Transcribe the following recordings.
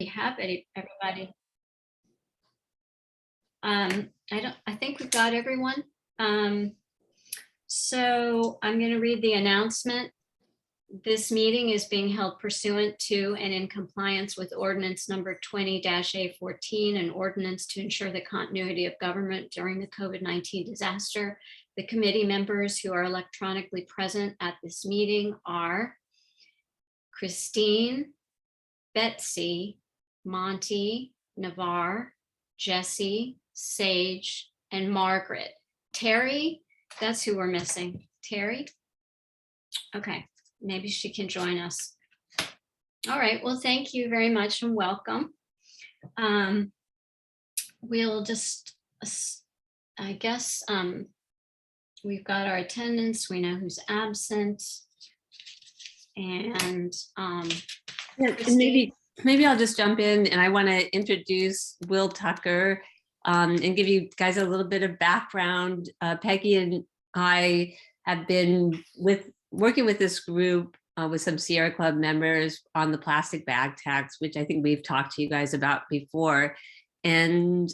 have everybody. I think we've got everyone. So I'm going to read the announcement. This meeting is being held pursuant to and in compliance with ordinance number 20-A14, an ordinance to ensure the continuity of government during the COVID-19 disaster. The committee members who are electronically present at this meeting are Christine, Betsy, Monty, Navarre, Jesse, Sage, and Margaret. Terry, that's who we're missing. Terry? Okay, maybe she can join us. All right, well, thank you very much and welcome. We'll just, I guess, we've got our attendance, we know who's absent. And maybe I'll just jump in, and I want to introduce Will Tucker and give you guys a little bit of background. Peggy and I have been working with this group with some Sierra Club members on the plastic bag tax, which I think we've talked to you guys about before. And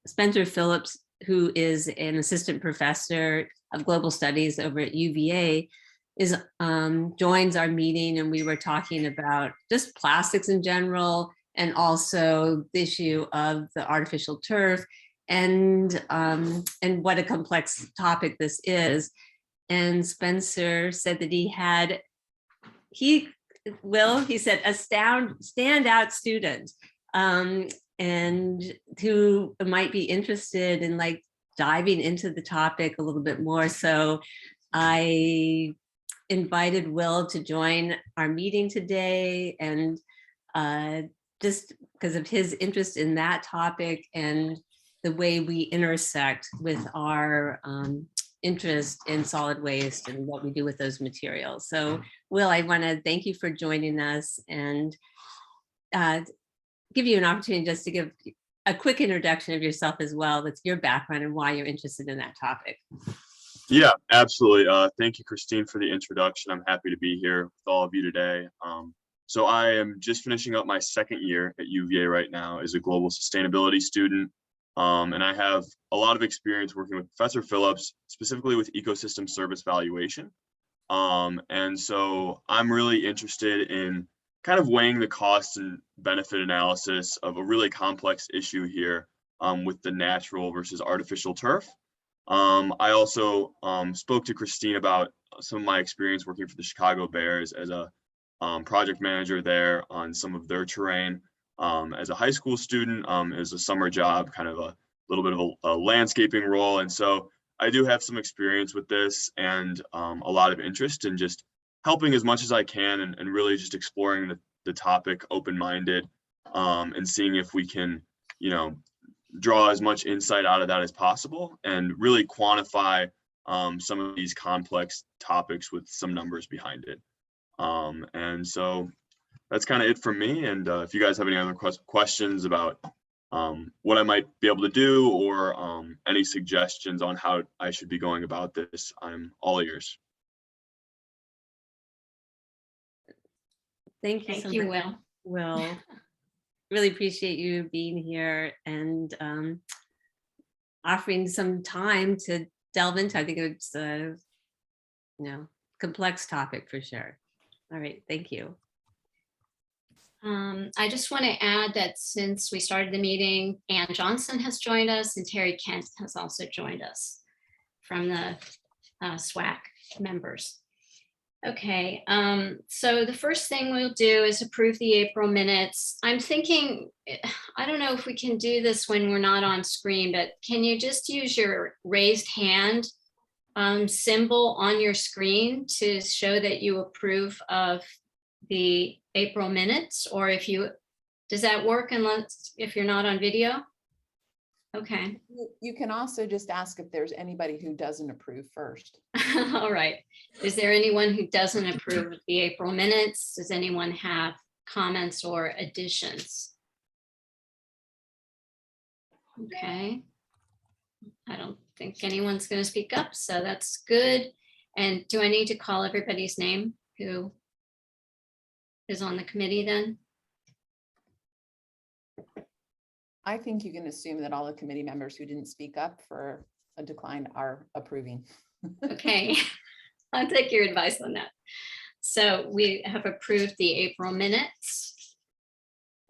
Spencer Phillips, who is an assistant professor of global studies over at UVA, joins our meeting, and we were talking about just plastics in general, and also the issue of the artificial turf, and what a complex topic this is. And Spencer said that he said a standout student, and who might be interested in like diving into the topic a little bit more. So I invited Will to join our meeting today, and just because of his interest in that topic and the way we intersect with our interest in solid waste and what we do with those materials. So Will, I want to thank you for joining us and give you an opportunity just to give a quick introduction of yourself as well, with your background and why you're interested in that topic. Yeah, absolutely. Thank you, Christine, for the introduction. I'm happy to be here with all of you today. So I am just finishing up my second year at UVA right now as a global sustainability student. And I have a lot of experience working with Professor Phillips, specifically with ecosystem service valuation. And so I'm really interested in kind of weighing the cost and benefit analysis of a really complex issue here with the natural versus artificial turf. I also spoke to Christine about some of my experience working for the Chicago Bears as a project manager there on some of their terrain. As a high school student, as a summer job, kind of a little bit of a landscaping role. And so I do have some experience with this and a lot of interest in just helping as much as I can and really just exploring the topic open-minded and seeing if we can, draw as much insight out of that as possible and really quantify some of these complex topics with some numbers behind it. And so that's kind of it for me. And if you guys have any other questions about what I might be able to do or any suggestions on how I should be going about this, I'm all ears. Thank you. Thank you, Will. Will, really appreciate you being here and offering some time to delve into. I think it's a complex topic for sure. All right, thank you. I just want to add that since we started the meeting, Ann Johnson has joined us and Terry Kent has also joined us from the SWAC members. Okay, so the first thing we'll do is approve the April minutes. I'm thinking, I don't know if we can do this when we're not on screen, but can you just use your raised hand symbol on your screen to show that you approve of the April minutes? Or does that work if you're not on video? Okay. You can also just ask if there's anybody who doesn't approve first. All right. Is there anyone who doesn't approve of the April minutes? Does anyone have comments or additions? Okay. I don't think anyone's going to speak up, so that's good. And do I need to call everybody's name who is on the committee then? I think you can assume that all the committee members who didn't speak up for a decline are approving. Okay, I'll take your advice on that. So we have approved the April minutes.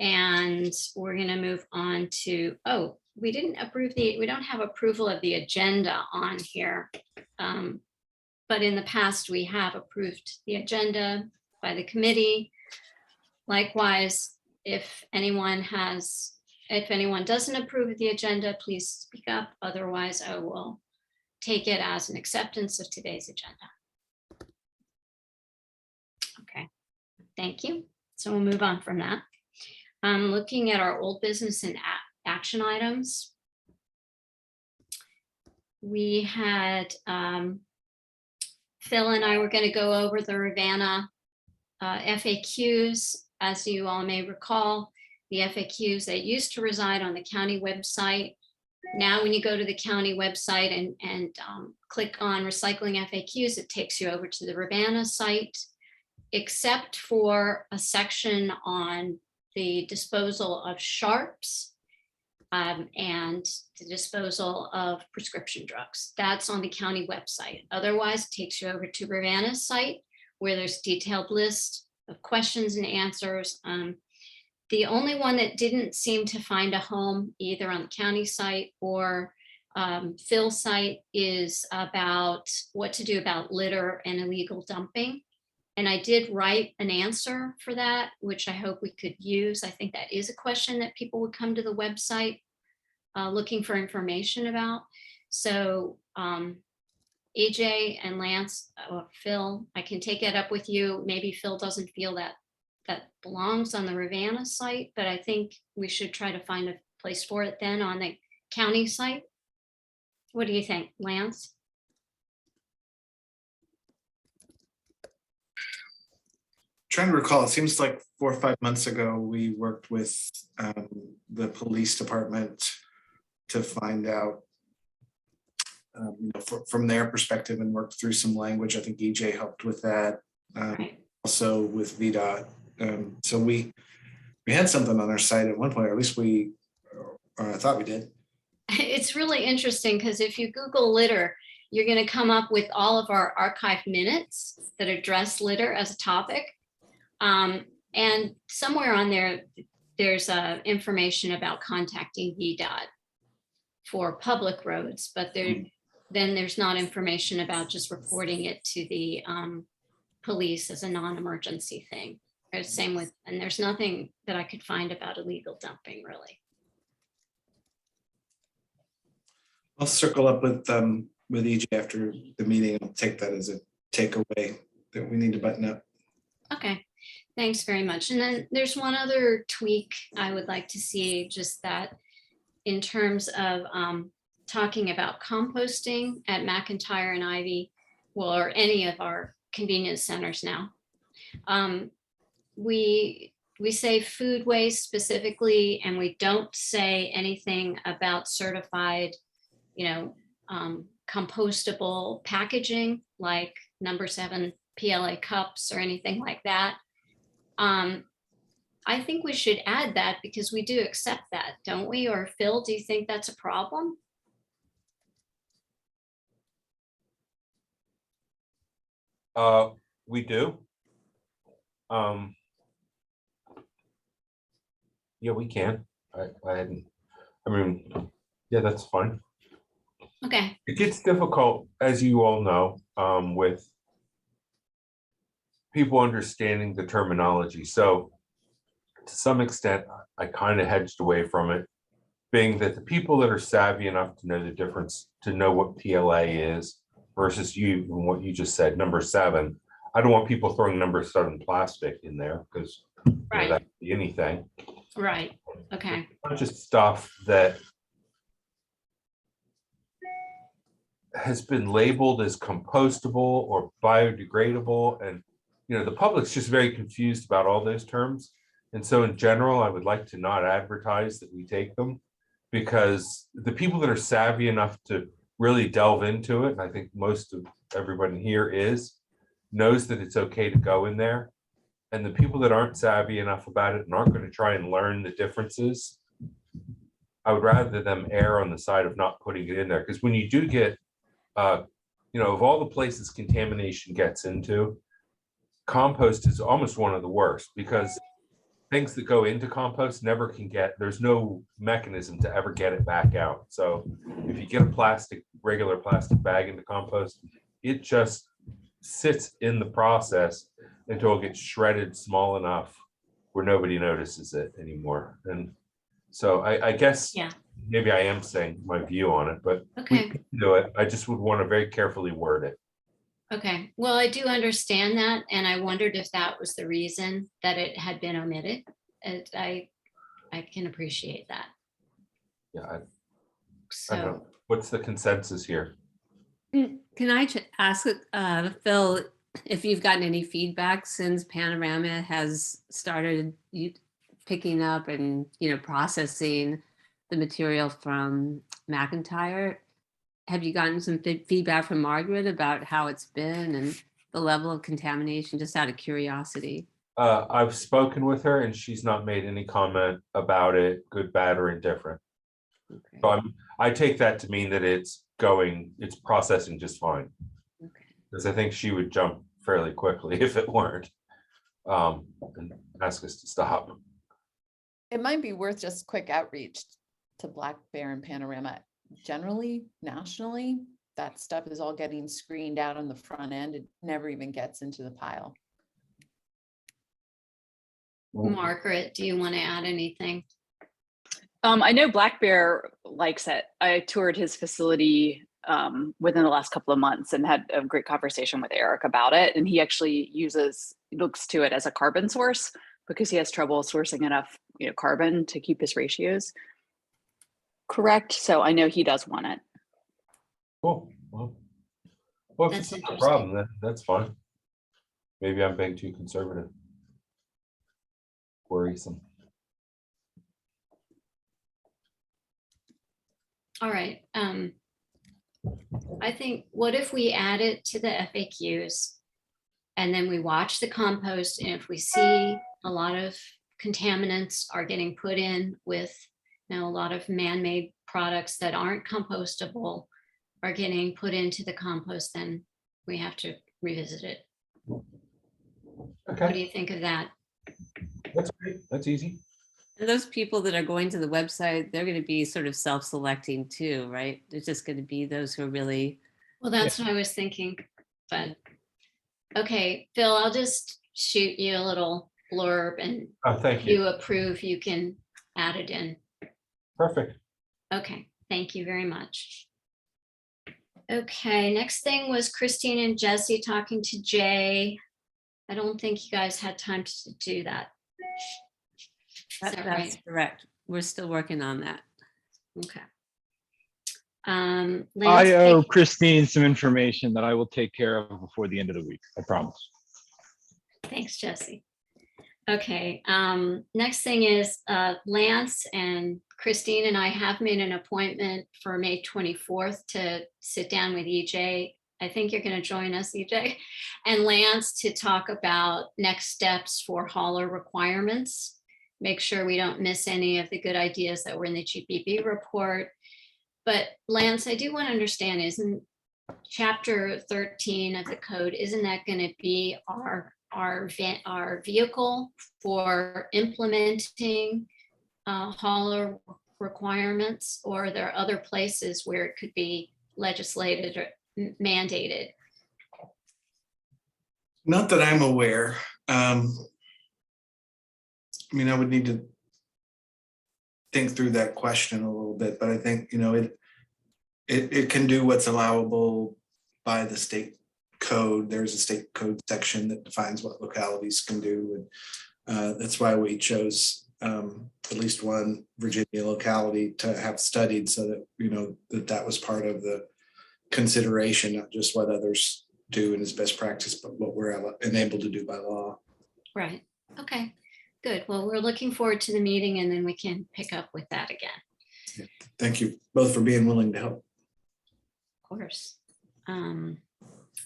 And we're gonna move on to, oh, we didn't approve we don't have approval of the agenda on here. But in the past, we have approved the agenda by the committee. Likewise, if anyone doesn't approve of the agenda, please speak up. Otherwise, I will take it as an acceptance of today's agenda. Okay, thank you. So we'll move on from that. Looking at our old business and action items. We had Phil and I were going to go over the Ravenna FAQs. As you all may recall, the FAQs that used to reside on the county website. Now, when you go to the county website and click on recycling FAQs, it takes you over to the Ravenna site, except for a section on the disposal of sharps and the disposal of prescription drugs. That's on the county website. Otherwise, it takes you over to Ravenna's site where there's detailed list of questions and answers. The only one that didn't seem to find a home either on the county site or Phil's site is about what to do about litter and illegal dumping. And I did write an answer for that, which I hope we could use. I think that is a question that people would come to the website looking for information about. So AJ and Lance, or Phil, I can take it up with you. Maybe Phil doesn't feel that that belongs on the Ravenna site, but I think we should try to find a place for it then on the county site. What do you think, Lance? Trying to recall, it seems like 4 or 5 months ago, we worked with the police department to find out from their perspective and work through some language. I think EJ helped with that. Right. Also with VDOT. So we had something on our site at one point, or at least I thought we did. It's really interesting because if you Google litter, you're going to come up with all of our archived minutes that address litter as a topic. And somewhere on there, there's information about contacting VDOT for public roads, but then there's not information about just reporting it to the police as a non-emergency thing. Same with, and there's nothing that I could find about illegal dumping, really. I'll circle up with EJ after the meeting. I'll take that as a takeaway that we need to button up. Okay, thanks very much. And then there's one other tweak I would like to see, just that in terms of talking about composting at McIntyre and Ivy, well, or any of our convenience centers now. We say food waste specifically, and we don't say anything about certified, compostable packaging like number 7 PLA cups or anything like that. I think we should add that because we do accept that, don't we? Or Phil, do you think that's a problem? We do. Yeah, we can. Yeah, that's fine. Okay, It gets difficult, as you all know, with people understanding the terminology. So to some extent, I kind of hedged away from it, being that the people that are savvy enough to know the difference, to know what PLA is versus you and what you just said, number 7. I don't want people throwing number 7 plastic in there because right, that could be anything. right, okay, Just stuff that has been labeled as compostable or biodegradable, and the public's just very confused about all those terms. And so in general, I would like to not advertise that we take them, because the people that are savvy enough to really delve into it, and I think most of everybody here knows that it's okay to go in there. And the people that aren't savvy enough about it and aren't going to try and learn the differences, I would rather them err on the side of not putting it in there, because when you do get, of all the places contamination gets into, compost is almost one of the worst, because things that go into compost never can get, there's no mechanism to ever get it back out. So if you get a regular plastic bag into compost, it just sits in the process until it gets shredded small enough where nobody notices it anymore. And so I guess Yeah. maybe I am saying my view on it, but Okay. we can do it. I just would want to very carefully word it. Okay, well, I do understand that, and I wondered if that was the reason that it had been omitted. And I can appreciate that. Yeah, I don't So, know. What's the consensus here? Can I ask Phil if you've gotten any feedback since Panorama has started picking up and processing the material from McIntyre? Have you gotten some feedback from Margaret about how it's been and the level of contamination, just out of curiosity? I've spoken with her and she's not made any comment about it, good, bad, or indifferent. Okay. So I take that to mean that it's processing just fine. Okay. Because I think she would jump fairly quickly if it weren't, and ask us to stop. It might be worth just quick outreach to Black Bear and Panorama. Generally, nationally, that stuff is all getting screened out on the front end. It never even gets into the pile. Margaret, do you want to add anything? I know Black Bear likes it. I toured his facility within the last couple of months and had a great conversation with Eric about it. And he actually looks to it as a carbon source because he has trouble sourcing enough carbon to keep his ratios correct. So I know he does want it. Cool. Well, if That's it's not a interesting. problem, that's fine. Maybe I'm being too conservative. Worrisome. All right. I think, what if we add it to the FAQs and then we watch the compost, and if we see a lot of contaminants are getting put in with a lot of man-made products that aren't compostable are getting put into the compost, then we have to revisit it. What do Okay, you think of that? that's great. That's easy. And those people that are going to the website, they're going to be sort of self-selecting too, right? There's just going to be those who are really. Well, that's what I was thinking, but okay, Phil, I'll just shoot you a little blurb, and Thank if you. you approve, you can add it in. Perfect. Okay, thank you very much. Okay, next thing was Christine and Jesse talking to Jay. I don't think you guys had time to do that. Is that That's right? correct. We're still working on that. Okay. I Lance, owe Christine some information that I will take care of before the end of the week. I promise. thanks, Jesse. Okay, next thing is Lance and Christine and I have made an appointment for May 24th to sit down with EJ. I think you're going to join us, EJ, and Lance, to talk about next steps for hauler requirements. Make sure we don't miss any of the good ideas that were in the GPB report. But Lance, I do want to understand, isn't chapter 13 of the code, isn't that going to be our vehicle for implementing hauler requirements, or are there other places where it could be legislated or mandated? Not that I'm aware. I mean, I would need to think through that question a little bit, but I think, it can do what's allowable by the state code. There's a state code section that defines what localities can do. And that's why we chose at least one Virginia locality to have studied, so that, that was part of the consideration, not just what others do and is best practice, but what we're enabled to do by law. Right. Okay, good. Well, we're looking forward to the meeting, and then we can pick up with that again. Thank you both for being willing to help. Of course.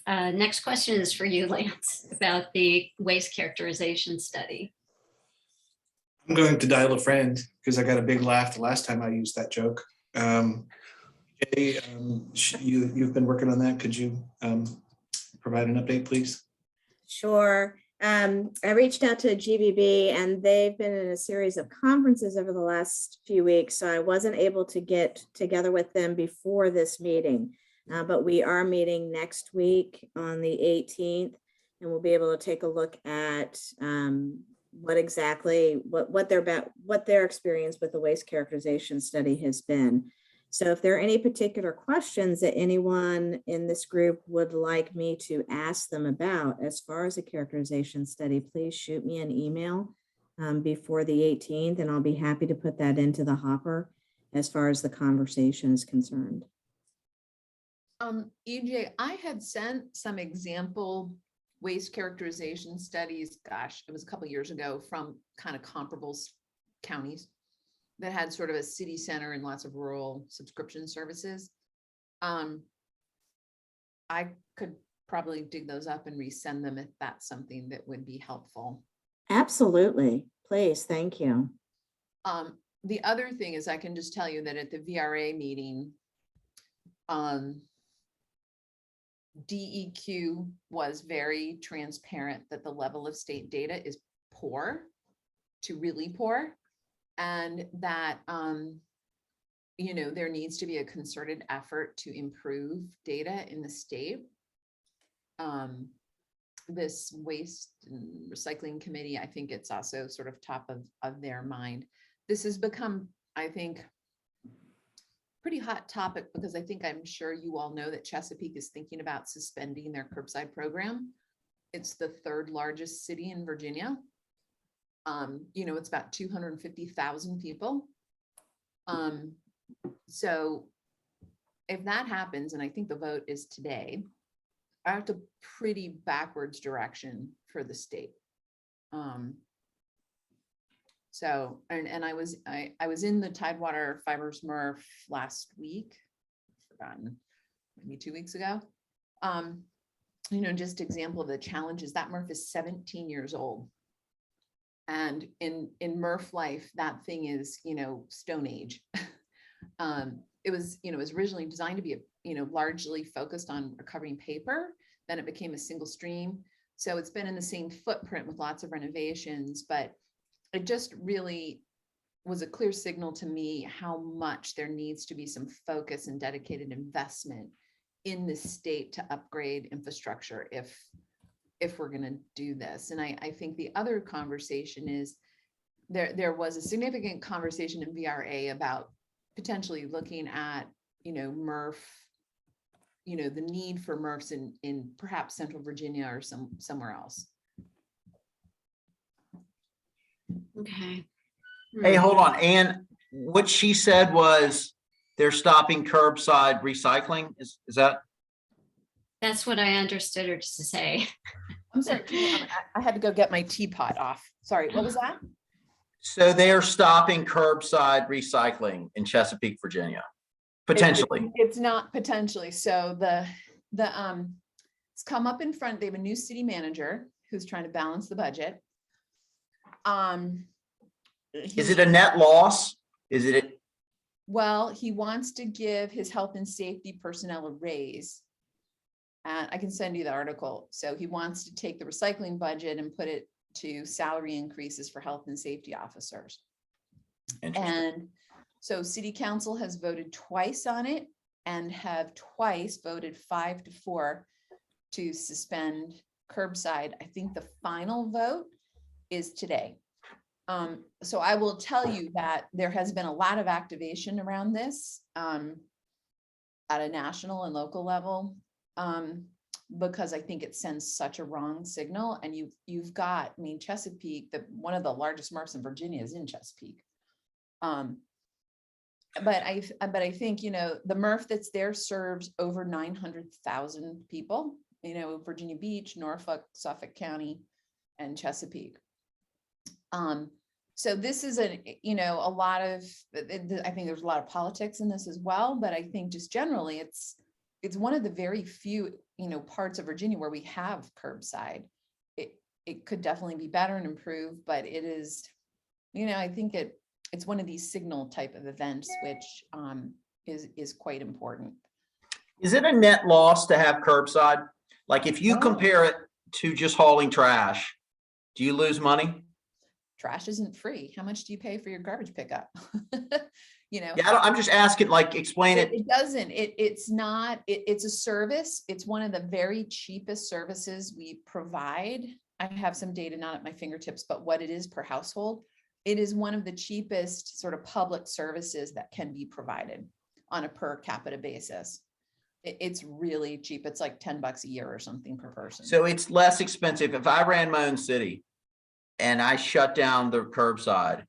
Next question is for you, Lance, about the waste characterization study. I'm going to dial a friend because I got a big laugh the last time I used that joke. Jay, you've been working on that. Could you provide an update, please? Sure. I reached out to GBB and they've been in a series of conferences over the last few weeks, so I wasn't able to get together with them before this meeting. But we are meeting next week on the 18th, and we'll be able to take a look at what their experience with the waste characterization study has been. So if there are any particular questions that anyone in this group would like me to ask them about as far as a characterization study, please shoot me an email before the 18th, and I'll be happy to put that into the hopper as far as the conversation is concerned. EJ, I had sent some example waste characterization studies, gosh, it was a couple of years ago, from kind of comparable counties that had sort of a city center and lots of rural subscription services. I could probably dig those up and resend them if that's something that would be helpful. Absolutely. Please. Thank you. The other thing is I can just tell you that at the VRA meeting, DEQ was very transparent that the level of state data is poor to really poor. And that, there needs to be a concerted effort to improve data in the state. This waste and recycling committee, I think it's also sort of top of their mind. This has become, I think, pretty hot topic because I'm sure you all know that Chesapeake is thinking about suspending their curbside program. It's the third largest city in Virginia. It's about 250,000 people. So if that happens, and I think the vote is today, I have a pretty backwards direction for the state. So, and I was in the Tidewater Fibers MRF last week, forgotten, maybe 2 weeks ago. Just example of the challenges. That MRF is 17 years old. And in MRF life, that thing is, Stone Age. It was originally designed to be, largely focused on recovering paper. Then it became a single stream. So it's been in the same footprint with lots of renovations, but it just really was a clear signal to me how much there needs to be some focus and dedicated investment in the state to upgrade infrastructure if we're going to do this. And I think the other conversation is there was a significant conversation in VRA about potentially looking at, MRF, the need for MRFs in perhaps Central Virginia or somewhere else. Okay. Hey, hold on. Ann, what she said was they're stopping curbside recycling. Is that? That's what I understood her to say. I'm sorry, I had to go get my teapot off. Sorry, what was that? So they are stopping curbside recycling in Chesapeake, Virginia, potentially. It's not potentially. So it's come up in front. They have a new city manager who's trying to balance the budget. Is it a net loss? Is it? Well, he wants to give his health and safety personnel a raise. I can send you the article. So he wants to take the recycling budget and put it to salary increases for health and safety officers. And so city council has voted twice on it and have twice voted 5-4 to suspend curbside. I think the final vote is today. So I will tell you that there has been a lot of activation around this at a national and local level. Because I think it sends such a wrong signal. And you've got, Chesapeake, one of the largest MRFs in Virginia is in Chesapeake. But I think, the MRF that's there serves over 900,000 people, Virginia Beach, Norfolk, Suffolk County, and Chesapeake. So this is a lot of, I think there's a lot of politics in this as well, but I think just generally it's one of the very few, parts of Virginia where we have curbside. It could definitely be better and improve, but it is I think it's one of these signal type of events, which is quite important. Is it a net loss to have curbside? Like if you No. compare it to just hauling trash, do you lose money? Trash isn't free. How much do you pay for your garbage pickup? Yeah, I'm just asking, like, explain it. It doesn't, it's not, it's a service. It's one of the very cheapest services we provide. I have some data not at my fingertips, but what it is per household, it is one of the cheapest sort of public services that can be provided on a per capita basis. It's really cheap. It's like $10 a year or something per person. So it's less expensive. If I ran my own city and I shut down the curbside,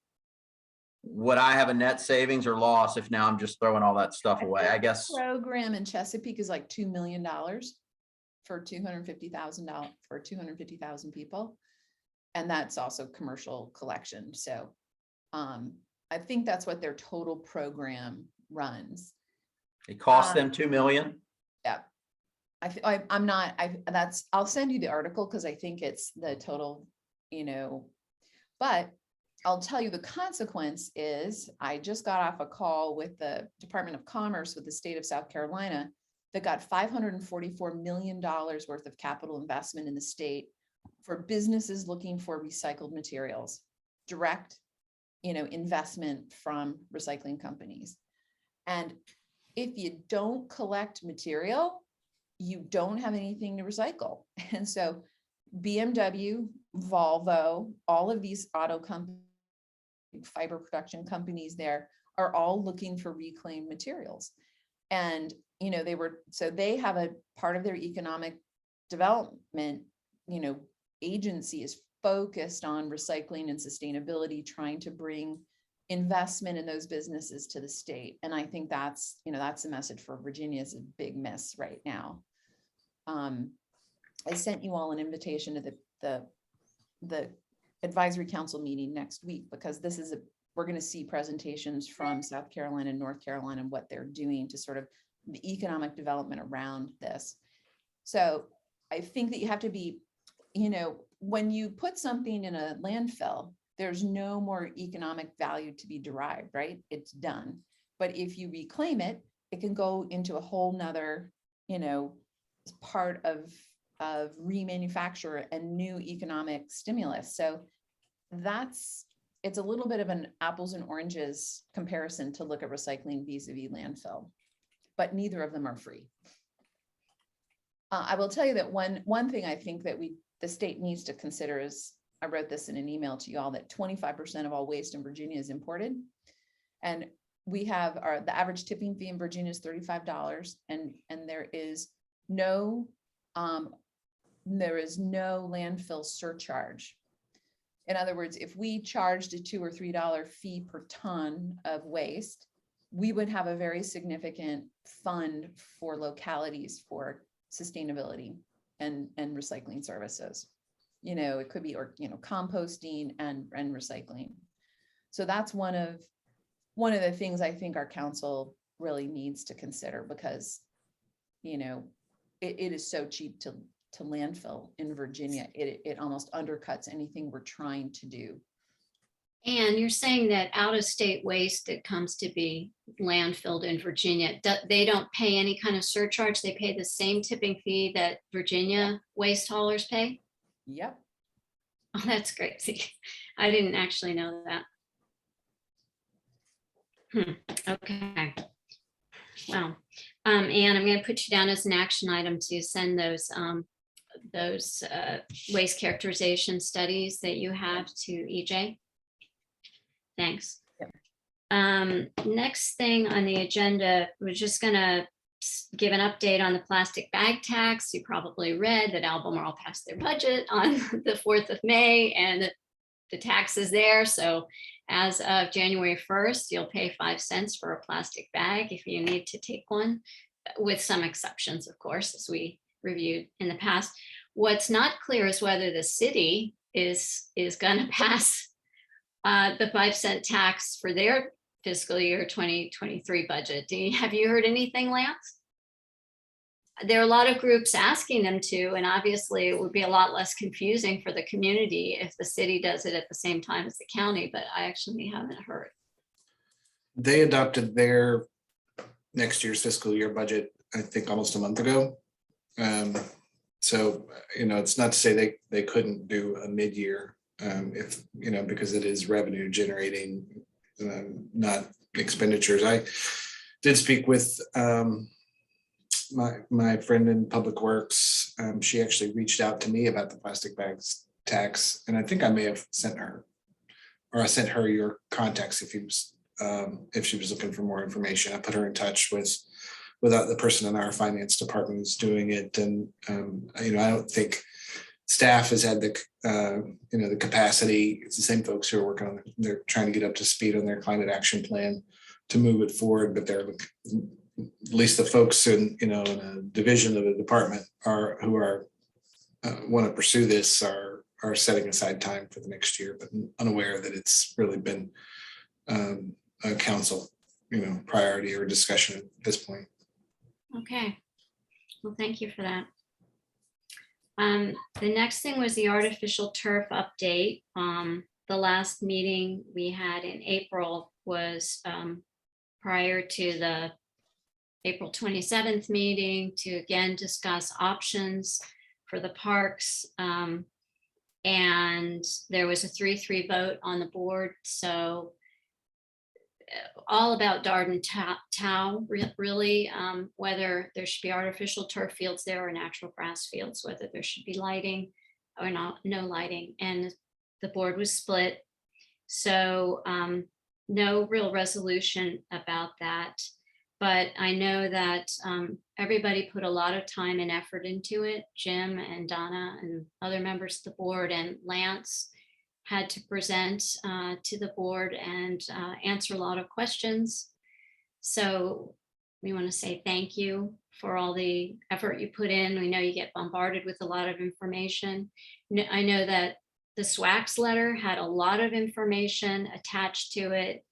would I have a net savings or loss if now I'm just throwing all that stuff away? I guess. Program in Chesapeake is like $2 million for $250,000 for 250,000 people. And that's also commercial collection. So I think that's what their total program runs. It costs them 2 million. Yeah. I'll send you the article because I think it's the total, but I'll tell you the consequence is I just got off a call with the Department of Commerce with the state of South Carolina that got $544 million worth of capital investment in the state for businesses looking for recycled materials, direct, investment from recycling companies. And if you don't collect material, you don't have anything to recycle. And so BMW, Volvo, all of these auto companies, fiber production companies there are all looking for reclaimed materials. And, they have a part of their economic development, agency is focused on recycling and sustainability, trying to bring investment in those businesses to the state. And I think that's a message for Virginia is a big miss right now. I sent you all an invitation to the advisory council meeting next week, because we're going to see presentations from South Carolina and North Carolina and what they're doing to sort of the economic development around this. So I think that you have to be, when you put something in a landfill, there's no more economic value to be derived, right? It's done. But if you reclaim it, it can go into a whole nother, part of remanufacture and new economic stimulus. So it's a little bit of an apples and oranges comparison to look at recycling vis-a-vis landfill, but neither of them are free. I will tell you that one thing I think that the state needs to consider is, I wrote this in an email to you all, that 25% of all waste in Virginia is imported. And we have the average tipping fee in Virginia is $35, and there is no landfill surcharge. In other words, if we charged a $2 or $3 fee per ton of waste, we would have a very significant fund for localities for sustainability and recycling services. It could be, composting and recycling. So that's one of the things I think our council really needs to consider, because, it is so cheap to landfill in Virginia. It almost undercuts anything we're trying to do. And you're saying that out-of-state waste that comes to be landfilled in Virginia, they don't pay any kind of surcharge? They pay the same tipping fee that Virginia waste haulers pay? Yep. Oh, that's crazy. I didn't actually know that. Okay. Well, Anne, I'm going to put you down as an action item to send those waste characterization studies that you have to EJ. Thanks. Yep. Next thing on the agenda, we're just going to give an update on the plastic bag tax. You probably read that Albemarle passed their budget on the 4th of May, and the tax is there. So as of January 1st, you'll pay 5 cents for a plastic bag if you need to take one, with some exceptions, of course, as we reviewed in the past. What's not clear is whether the city is going to pass the 5 cent tax for their fiscal year 2023 budget. Have you heard anything, Lance? there are a lot of groups asking them to, and obviously it would be a lot less confusing for the community if the city does it at the same time as the county, but I actually haven't heard. They adopted their next year's fiscal year budget, I think almost a month ago. So, it's not to say they couldn't do a mid-year if, because it is revenue generating, not expenditures. I did speak with my friend in Public Works. She actually reached out to me about the plastic bags tax, and I think I may have sent her, or I sent her your contacts if she was looking for more information. I put her in touch with the person in our finance department is doing it, and I don't think staff has had the capacity. It's the same folks who are working on it. They're trying to get up to speed on their climate action plan to move it forward, but they're at least the folks in a division of the department who want to pursue this are setting aside time for the next year, but unaware that it's really been a council priority or discussion at this point. Okay, well, thank you for that. The next thing was the artificial turf update. The last meeting we had in April was prior to the April 27th meeting to again discuss options for the parks. And there was a 3-3 vote on the board. So all about Darden Tau, really, whether there should be artificial turf fields there or natural grass fields, whether there should be lighting or no lighting. And the board was split. So no real resolution about that. But I know that everybody put a lot of time and effort into it. Jim and Donna and other members of the board and Lance had to present to the board and answer a lot of questions. So we want to say thank you for all the effort you put in. We know you get bombarded with a lot of information. I know that the SWAC's letter had a lot of information attached to it.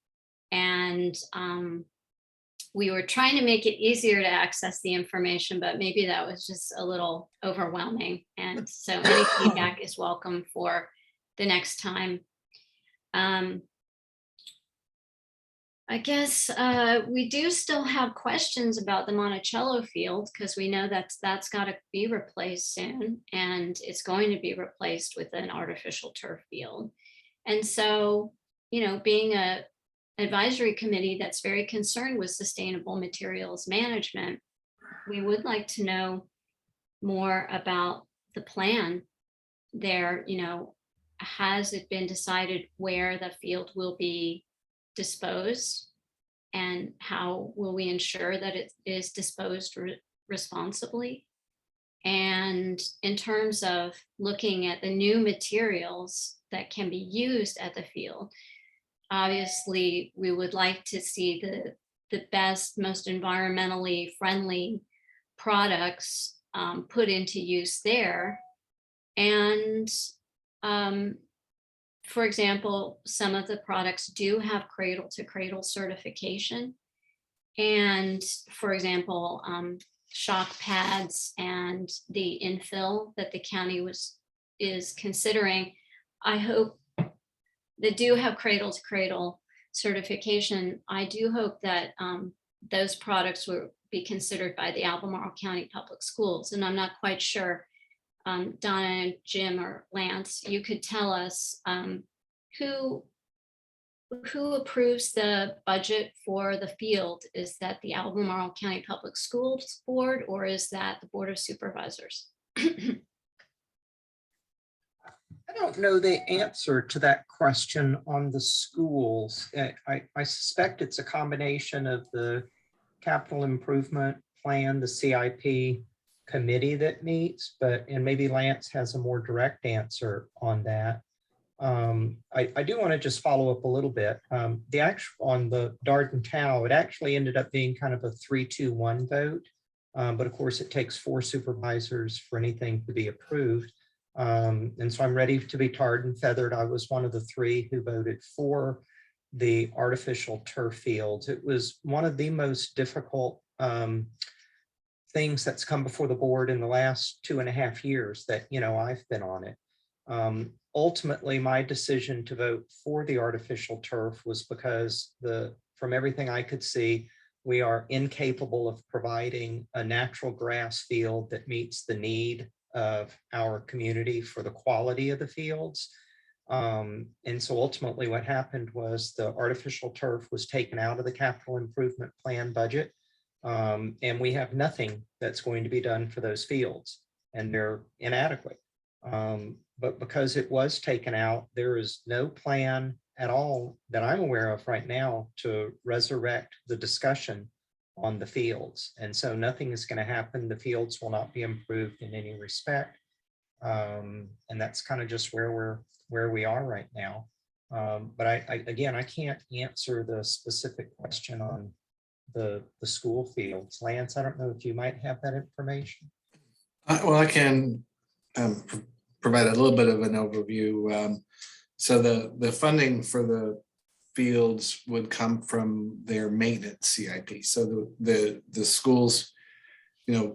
And we were trying to make it easier to access the information, but maybe that was just a little overwhelming. And so any feedback is welcome for the next time. I guess we do still have questions about the Monticello field because we know that's got to be replaced soon, and it's going to be replaced with an artificial turf field. And so, being a advisory committee that's very concerned with sustainable materials management, we would like to know more about the plan there. Has it been decided where the field will be disposed, and how will we ensure that it is disposed responsibly? And in terms of looking at the new materials that can be used at the field, obviously we would like to see the best, most environmentally friendly products put into use there. And for example, some of the products do have cradle to cradle certification. And for example, shock pads and the infill that the county is considering, I hope that do have cradle to cradle certification. I do hope that those products will be considered by the Albemarle County Public Schools. And I'm not quite sure, Donna and Jim or Lance, you could tell us who approves the budget for the field. Is that the Albemarle County Public Schools Board, or is that the Board of Supervisors? I don't know the answer to that question on the schools. I suspect it's a combination of the capital improvement plan, the CIP committee that meets, and maybe Lance has a more direct answer on that. I do want to just follow up a little bit. On the Darden Tau, it actually ended up being kind of a 3-2-1 vote. But of course it takes 4 supervisors for anything to be approved. And so I'm ready to be tarred and feathered. I was one of the 3 who voted for the artificial turf fields. It was one of the most difficult things that's come before the board in the last 2.5 years that, I've been on it. Ultimately, my decision to vote for the artificial turf was because from everything I could see, we are incapable of providing a natural grass field that meets the need of our community for the quality of the fields. And so ultimately what happened was the artificial turf was taken out of the capital improvement plan budget. And we have nothing that's going to be done for those fields, and they're inadequate. But because it was taken out, there is no plan at all that I'm aware of right now to resurrect the discussion on the fields. And so nothing is going to happen. The fields will not be improved in any respect. And that's kind of just where we are right now. But I can't answer the specific question on the school fields. Lance, I don't know if you might have that information. Well, I can provide a little bit of an overview. So the funding for the fields would come from their maintenance CIP. So the schools,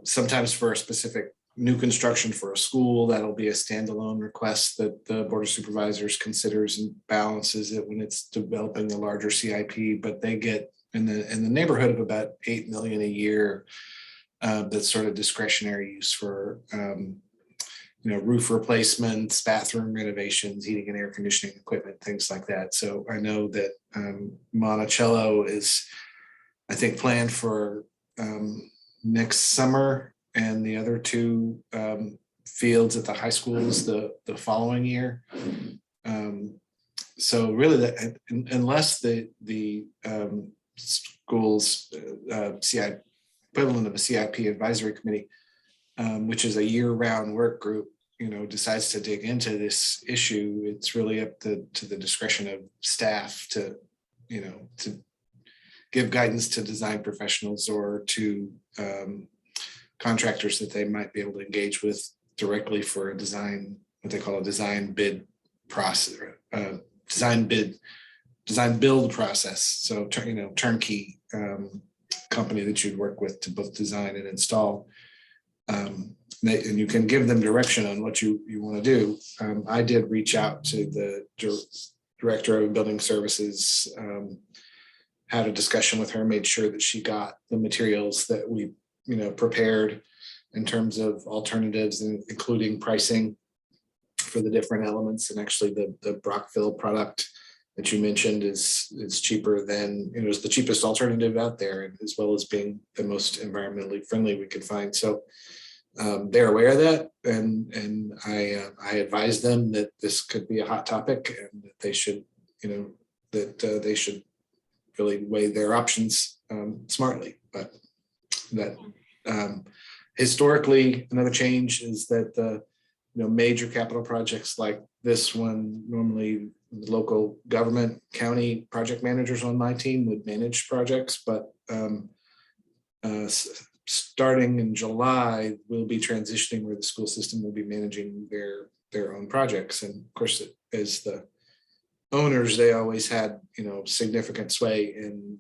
sometimes for a specific new construction for a school, that'll be a standalone request that the Board of Supervisors considers and balances it when it's developing the larger CIP, but they get in the neighborhood of about $8 million a year. That's sort of discretionary use for roof replacements, bathroom renovations, heating and air conditioning equipment, things like that. So I know that Monticello is, I think, planned for next summer, and the other two fields at the high schools the following year. So really, unless the schools CIP equivalent of a CIP advisory committee, which is a year-round work group, decides to dig into this issue, it's really up to the discretion of staff to give guidance to design professionals or to contractors that they might be able to engage with directly for a design, what they call a design bid process, design build process. So, turnkey company that you'd work with to both design and install. And you can give them direction on what you want to do. I did reach out to the director of building services, had a discussion with her, made sure that she got the materials that we prepared in terms of alternatives, including pricing for the different elements. And actually the Brockville product that you mentioned is cheaper than, it was the cheapest alternative out there, as well as being the most environmentally friendly we could find. So they're aware of that, and I advised them that this could be a hot topic and that they should, they should really weigh their options smartly. But that historically, another change is that the major capital projects like this one, normally the local government, county project managers on my team would manage projects, but starting in July, we'll be transitioning where the school system will be managing their own projects. And of course, as the owners, they always had significant sway in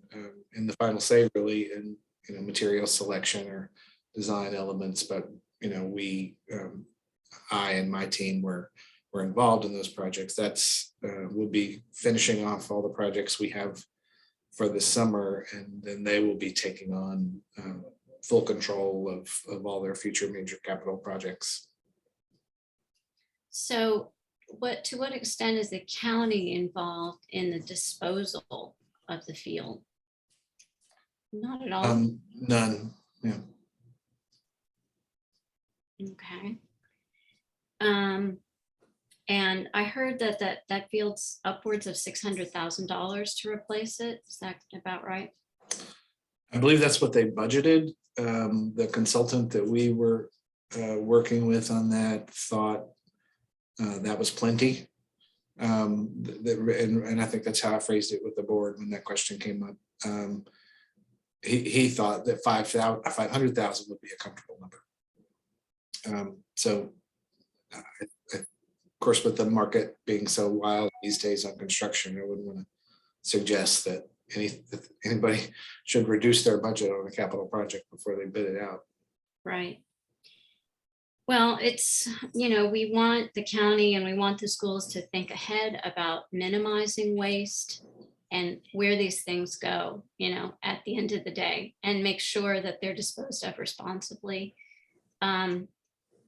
the final say, really, in material selection or design elements. But I and my team were involved in those projects. We'll be finishing off all the projects we have for the summer, and then they will be taking on full control of all their future major capital projects. So to what extent is the county involved in the disposal of the field? Not at all. None. Yeah. Okay. And I heard that field's upwards of $600,000 to replace it. Is that about right? I believe that's what they budgeted. The consultant that we were working with on that thought that was plenty. And I think that's how I phrased it with the board when that question came up. He thought that 500,000 would be a comfortable number. Of course, with the market being so wild these days on construction, I wouldn't want to suggest that anybody should reduce their budget on a capital project before they bid it out. Right. Well, it's, we want the county and we want the schools to think ahead about minimizing waste and where these things go, at the end of the day, and make sure that they're disposed of responsibly.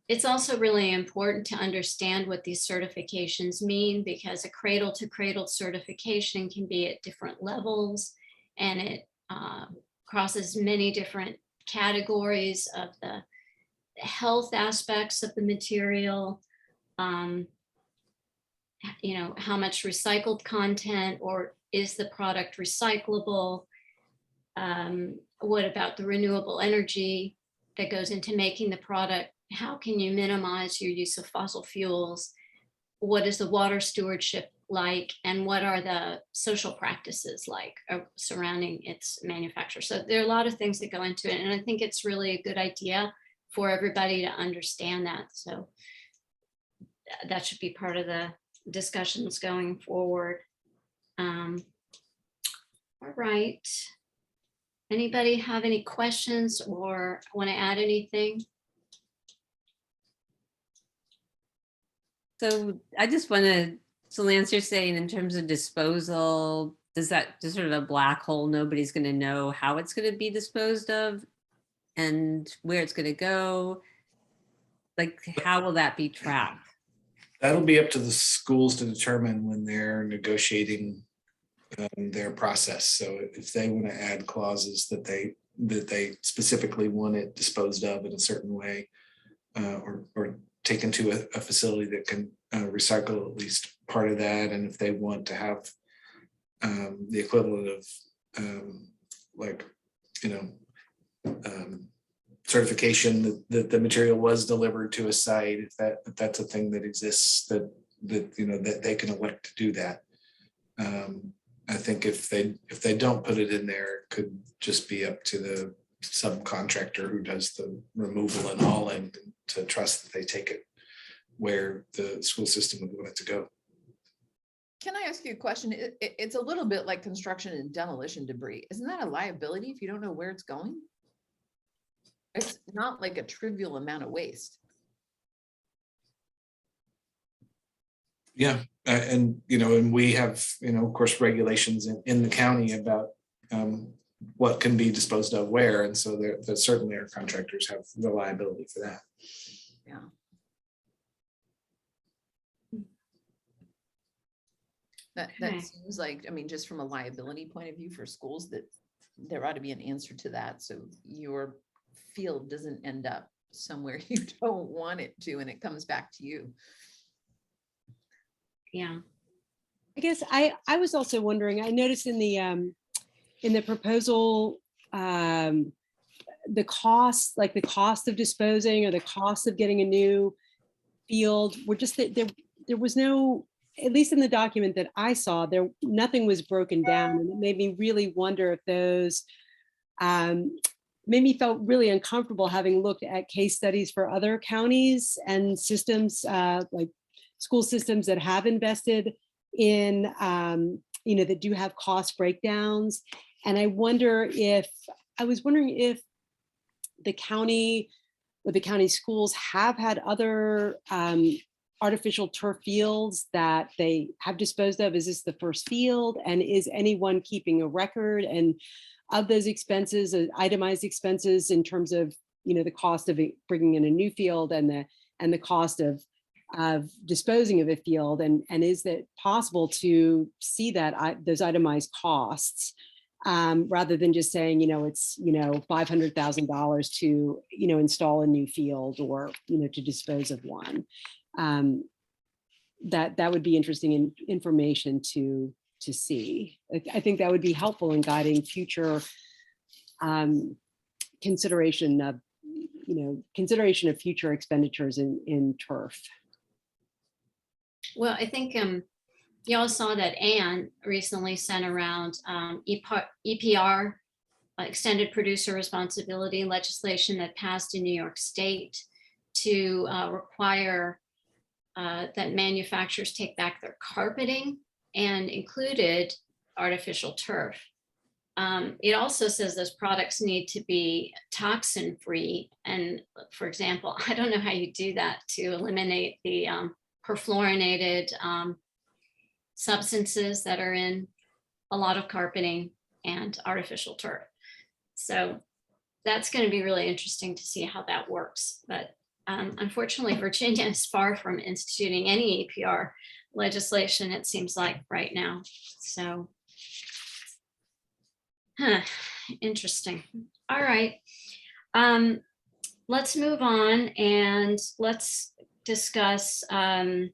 It's also really important to understand what these certifications mean, because a cradle to cradle certification can be at different levels, and it crosses many different categories of the health aspects of the material, how much recycled content, or is the product recyclable? What about the renewable energy that goes into making the product? How can you minimize your use of fossil fuels? What is the water stewardship like? And what are the social practices like surrounding its manufacture? So there are a lot of things that go into it. And I think it's really a good idea for everybody to understand that. So that should be part of the discussions going forward. All right. Anybody have any questions or want to add anything? So I just want to, so Lance, you're saying in terms of disposal, does that just sort of a black hole? Nobody's going to know how it's going to be disposed of and where it's going to go? Like, how will that be tracked? That'll be up to the schools to determine when they're negotiating their process. So if they want to add clauses that they specifically want it disposed of in a certain way, or taken to a facility that can recycle at least part of that, and if they want to have the equivalent of certification that the material was delivered to a site, if that's a thing that exists, that they can elect to do that. I think if they don't put it in there, it could just be up to the subcontractor who does the removal and hauling to trust that they take it where the school system would want it to go. Can I ask you a question? It's a little bit like construction and demolition debris. Isn't that a liability if you don't know where it's going? It's not like a trivial amount of waste. Yeah, and we have, of course, regulations in the county about what can be disposed of where, and so that certainly our contractors have the liability for that. Yeah. That seems like, just from a liability point of view for schools, that there ought to be an answer to that. So your field doesn't end up somewhere you don't want it to, and it comes back to you. Yeah. I guess I was also wondering, I noticed in the proposal, the cost of disposing or the cost of getting a new field were just that there was no, at least in the document that I saw, nothing was broken down, and it made me really wonder if those made me felt really uncomfortable having looked at case studies for other counties and systems, like school systems that have invested in, that do have cost breakdowns. And I was wondering if the county or the county schools have had other artificial turf fields that they have disposed of. Is this the first field? And is anyone keeping a record and of those expenses, itemized expenses in terms of, the cost of bringing in a new field and the cost of disposing of a field, and is it possible to see that those itemized costs rather than just saying, it's $500,000 to install a new field or to dispose of one. That would be interesting information to see. I think that would be helpful in guiding future consideration of future expenditures in turf. Well, I think y'all saw that Anne recently sent around EPR, extended producer responsibility legislation that passed in New York State to require that manufacturers take back their carpeting, and included artificial turf. it also says those products need to be toxin free. And for example, I don't know how you do that to eliminate the perfluorinated substances that are in a lot of carpeting and artificial turf. So that's going to be really interesting to see how that works. But unfortunately, Virginia is far from instituting any APR legislation, it seems like right now. So, interesting. All right. Let's move on and let's discuss the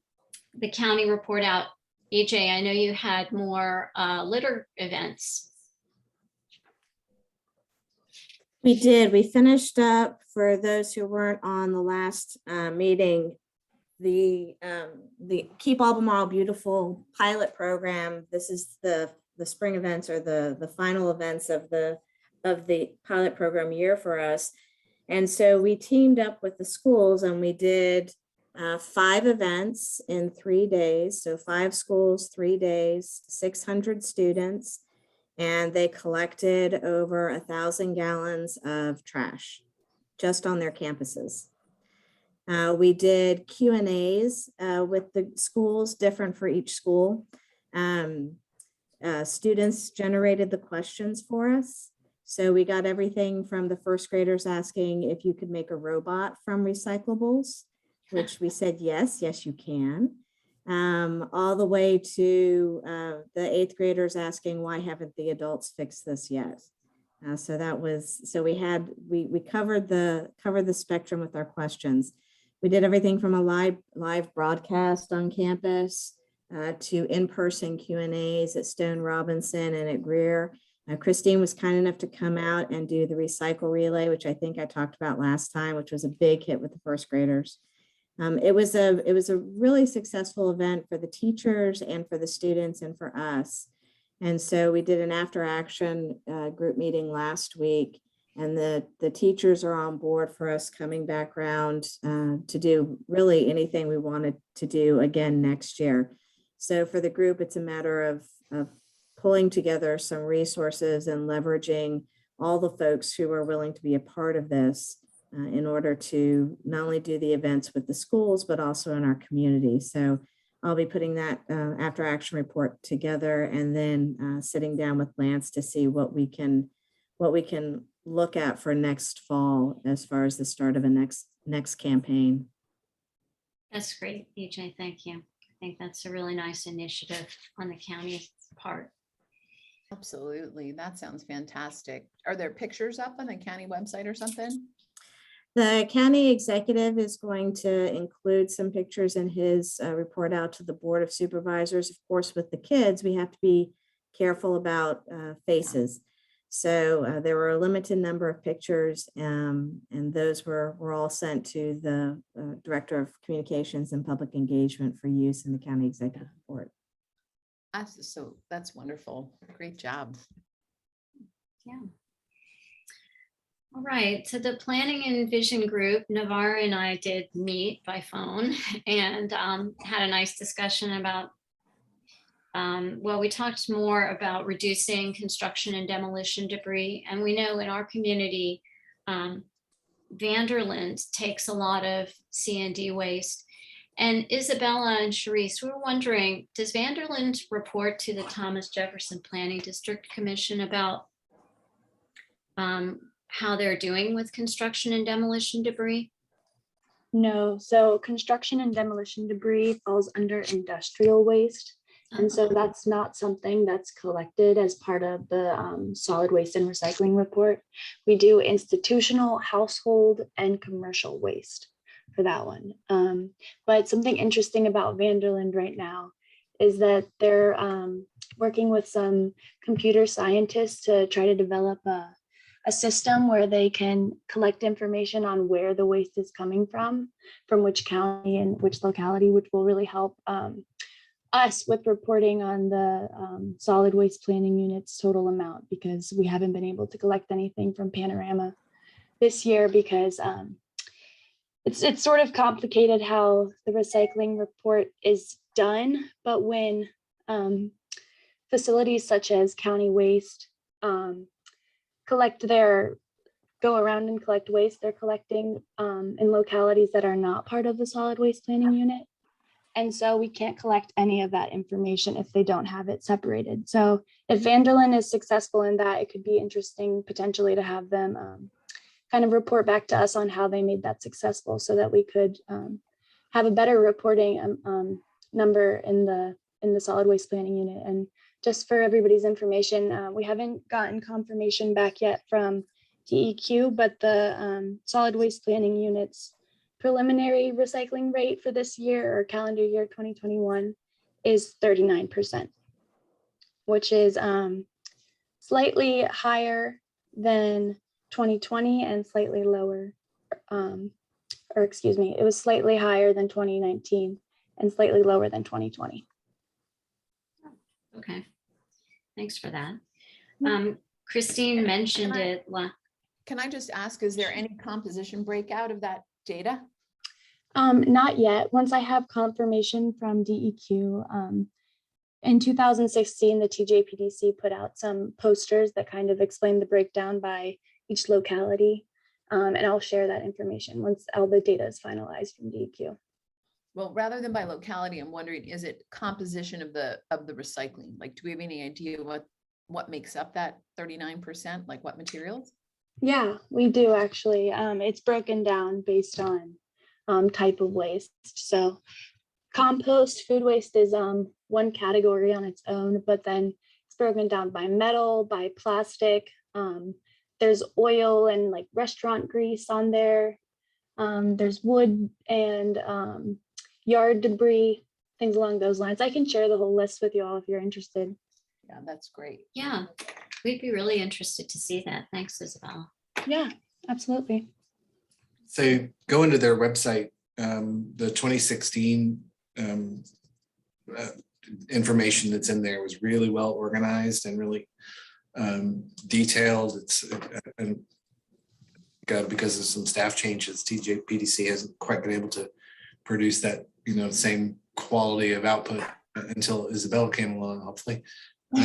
county report out. EJ, I know you had more litter events. We did. We finished up, for those who weren't on the last meeting, the Keep Albemarle Beautiful pilot program. This is the spring events, or the final events of the pilot program year for us. And so we teamed up with the schools and we did 5 events in 3 days. So 5 schools, 3 days, 600 students. And they collected over 1,000 gallons of trash just on their campuses. We did Q&As with the schools, different for each school. Students generated the questions for us. So we got everything from the first graders asking if you could make a robot from recyclables, which we said, yes, you can. All the way to the 8th graders asking, why haven't the adults fixed this yet? So we covered the spectrum with our questions. We did everything from a live broadcast on campus to in-person Q&As at Stone Robinson and at Greer. Christine was kind enough to come out and do the recycle relay, which I think I talked about last time, which was a big hit with the first graders. It was a really successful event for the teachers and for the students and for us. And so we did an after action group meeting last week, and the teachers are on board for us coming back around to do really anything we wanted to do again next year. So for the group, it's a matter of pulling together some resources and leveraging all the folks who are willing to be a part of this in order to not only do the events with the schools, but also in our community. So I'll be putting that after action report together and then sitting down with Lance to see what we can look at for next fall as far as the start of a next campaign. That's great, EJ. Thank you. I think that's a really nice initiative on the county's part. Absolutely. That sounds fantastic. Are there pictures up on the county website or something? The county executive is going to include some pictures in his report out to the Board of Supervisors. Of course, with the kids, we have to be careful about faces. So there were a limited number of pictures, and those were all sent to the Director of Communications and Public Engagement for use in the county executive report. That's wonderful. Great job. Yeah. All right, so the planning and vision group, Navarra and I did meet by phone and had a nice discussion about, we talked more about reducing construction and demolition debris. And we know in our community, Vanderland takes a lot of C&D waste. And Isabella and Sharice, we were wondering, does Vanderland report to the Thomas Jefferson Planning District Commission about how they're doing with construction and demolition debris? No, so construction and demolition debris falls under industrial waste. And so that's not something that's collected as part of the solid waste and recycling report. We do institutional, household, and commercial waste for that one. But something interesting about Vanderland right now is that they're working with some computer scientists to try to develop a system where they can collect information on where the waste is coming from which county and which locality, which will really help us with reporting on the solid waste planning unit's total amount, because we haven't been able to collect anything from Panorama this year because it's sort of complicated how the recycling report is done. But when facilities such as county waste go around and collect waste they're collecting in localities that are not part of the solid waste planning unit. And so we can't collect any of that information if they don't have it separated. So if Vanderlyn is successful in that, it could be interesting potentially to have them kind of report back to us on how they made that successful so that we could have a better reporting number in the solid waste planning unit. And just for everybody's information, we haven't gotten confirmation back yet from DEQ, but the solid waste planning unit's preliminary recycling rate for this year or calendar year 2021 is 39%, which is slightly higher than 2020 and slightly lower, or excuse me, it was slightly higher than 2019 and slightly lower than 2020. Okay, thanks for that. Christine mentioned it. Can I just ask, is there any composition breakout of that data? Not yet. Once I have confirmation from DEQ, in 2016, the TJPDC put out some posters that kind of explain the breakdown by each locality. And I'll share that information once all the data is finalized from DEQ. Well, rather than by locality, I'm wondering, is it composition of the recycling? Like, do we have any idea what makes up that 39%? Like what materials? Yeah, we do actually. It's broken down based on type of waste. So compost, food waste is one category on its own, but then it's broken down by metal, by plastic. There's oil and like restaurant grease on there. There's wood and yard debris, things along those lines. I can share the whole list with you all if you're interested. Yeah, that's great. Yeah, we'd be really interested to see that. Thanks, Isabel. Yeah, absolutely. So go into their website, the 2016 information that's in there was really well organized and really detailed. It's because of some staff changes, TJPDC hasn't quite been able to produce that, same quality of output until Isabella came along, hopefully. But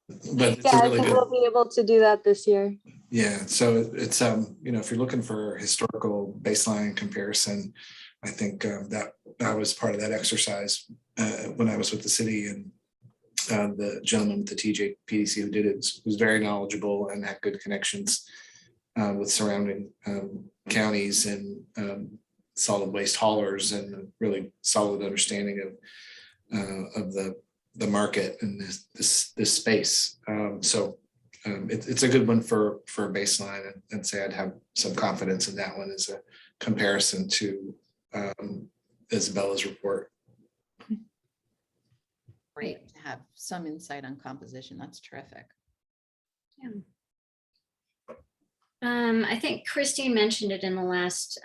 it's yeah, a really good. We'll be able to do that this year. Yeah, so it's if you're looking for historical baseline comparison, I think that was part of that exercise when I was with the city, and the gentleman with the TJPDC who did it was very knowledgeable and had good connections with surrounding counties and solid waste haulers, and a really solid understanding of the market and this space. So it's a good one for a baseline, and say I'd have some confidence in that one as a comparison to Isabella's report. Great to have some insight on composition. That's terrific. Yeah. I think Christine mentioned it in the last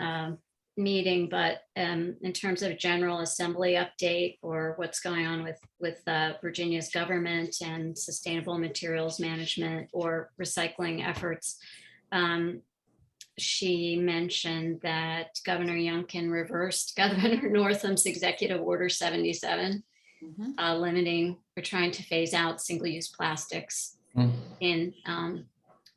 meeting, but in terms of general assembly update or what's going on with Virginia's government and sustainable materials management or recycling efforts, she mentioned that Governor Youngkin reversed Governor Northam's Executive Order 77, limiting or trying to phase out single-use plastics in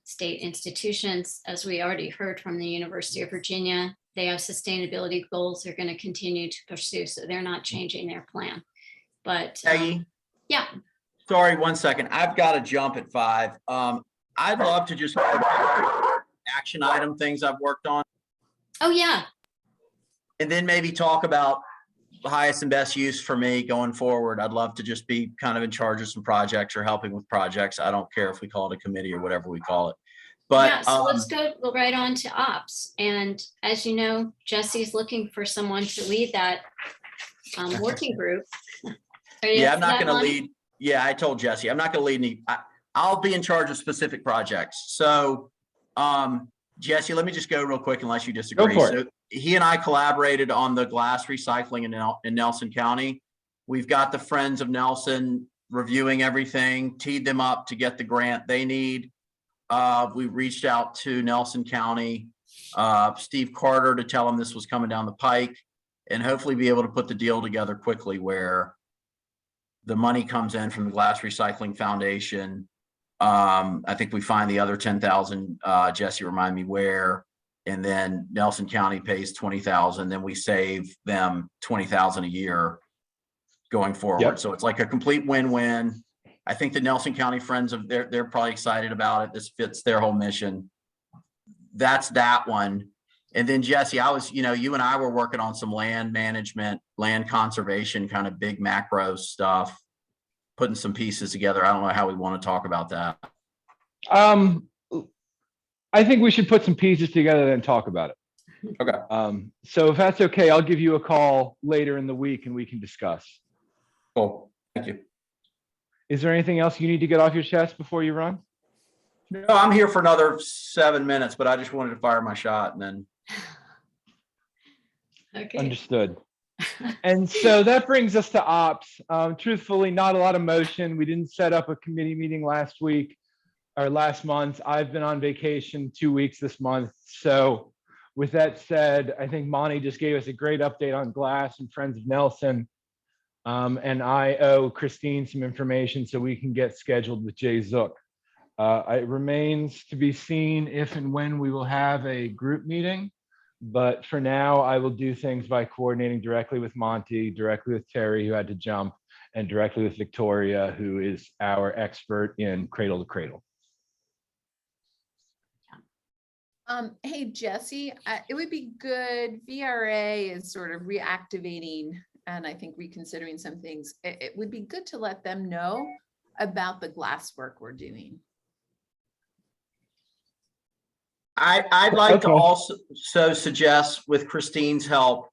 state institutions. As we already heard from the University of Virginia, they have sustainability goals they're going to continue to pursue, so they're not changing their plan. But Peggy, yeah. Sorry, 1 second. I've got to jump at 5. I'd love to just action item things I've worked on. Oh yeah. And then maybe talk about the highest and best use for me going forward. I'd love to just be kind of in charge of some projects or helping with projects. I don't care if we call it a committee or whatever we call it. But yeah, so let's go right on to ops. And as you know, Jesse's looking for someone to lead that working group. Yeah, I'm not going to lead. Yeah, I told Jesse, I'm not going to lead any. I'll be in charge of specific projects. So, Jesse, let me just go real quick unless you disagree. Go for so it. He and I collaborated on the glass recycling in Nelson County. We've got the Friends of Nelson reviewing everything, teed them up to get the grant they need. We reached out to Nelson County, Steve Carter, to tell him this was coming down the pike, and hopefully be able to put the deal together quickly where the money comes in from the Glass Recycling Foundation. I think we find the other 10,000, Jesse, remind me where, and then Nelson County pays 20,000, then we save them 20,000 a year going forward. Yep. So it's like a complete win-win. I think the Nelson County Friends of they're probably excited about it. This fits their whole mission. That's that one. And then Jesse, you and I were working on some land management, land conservation, kind of big macro stuff, putting some pieces together. I don't know how we want to talk about that. I think we should put some pieces together and talk about it. Okay. So if that's okay, I'll give you a call later in the week and we can discuss. Cool. Thank you. Is there anything else you need to get off your chest before you run? No, I'm here for another 7 minutes, but I just wanted to fire my shot and then. Okay. Understood. And so that brings us to ops. Truthfully, not a lot of motion. We didn't set up a committee meeting last week or last month. I've been on vacation 2 weeks this month. So with that said, I think Monty just gave us a great update on Glass and Friends of Nelson. And I owe Christine some information so we can get scheduled with Jay Zook. It remains to be seen if and when we will have a group meeting. But for now, I will do things by coordinating directly with Monty, directly with Terry, who had to jump, and directly with Victoria, who is our expert in cradle to cradle. Hey, Jesse, it would be good. VRA is sort of reactivating and I think reconsidering some things. It would be good to let them know about the glass work we're doing. I'd like to also suggest, with Christine's help,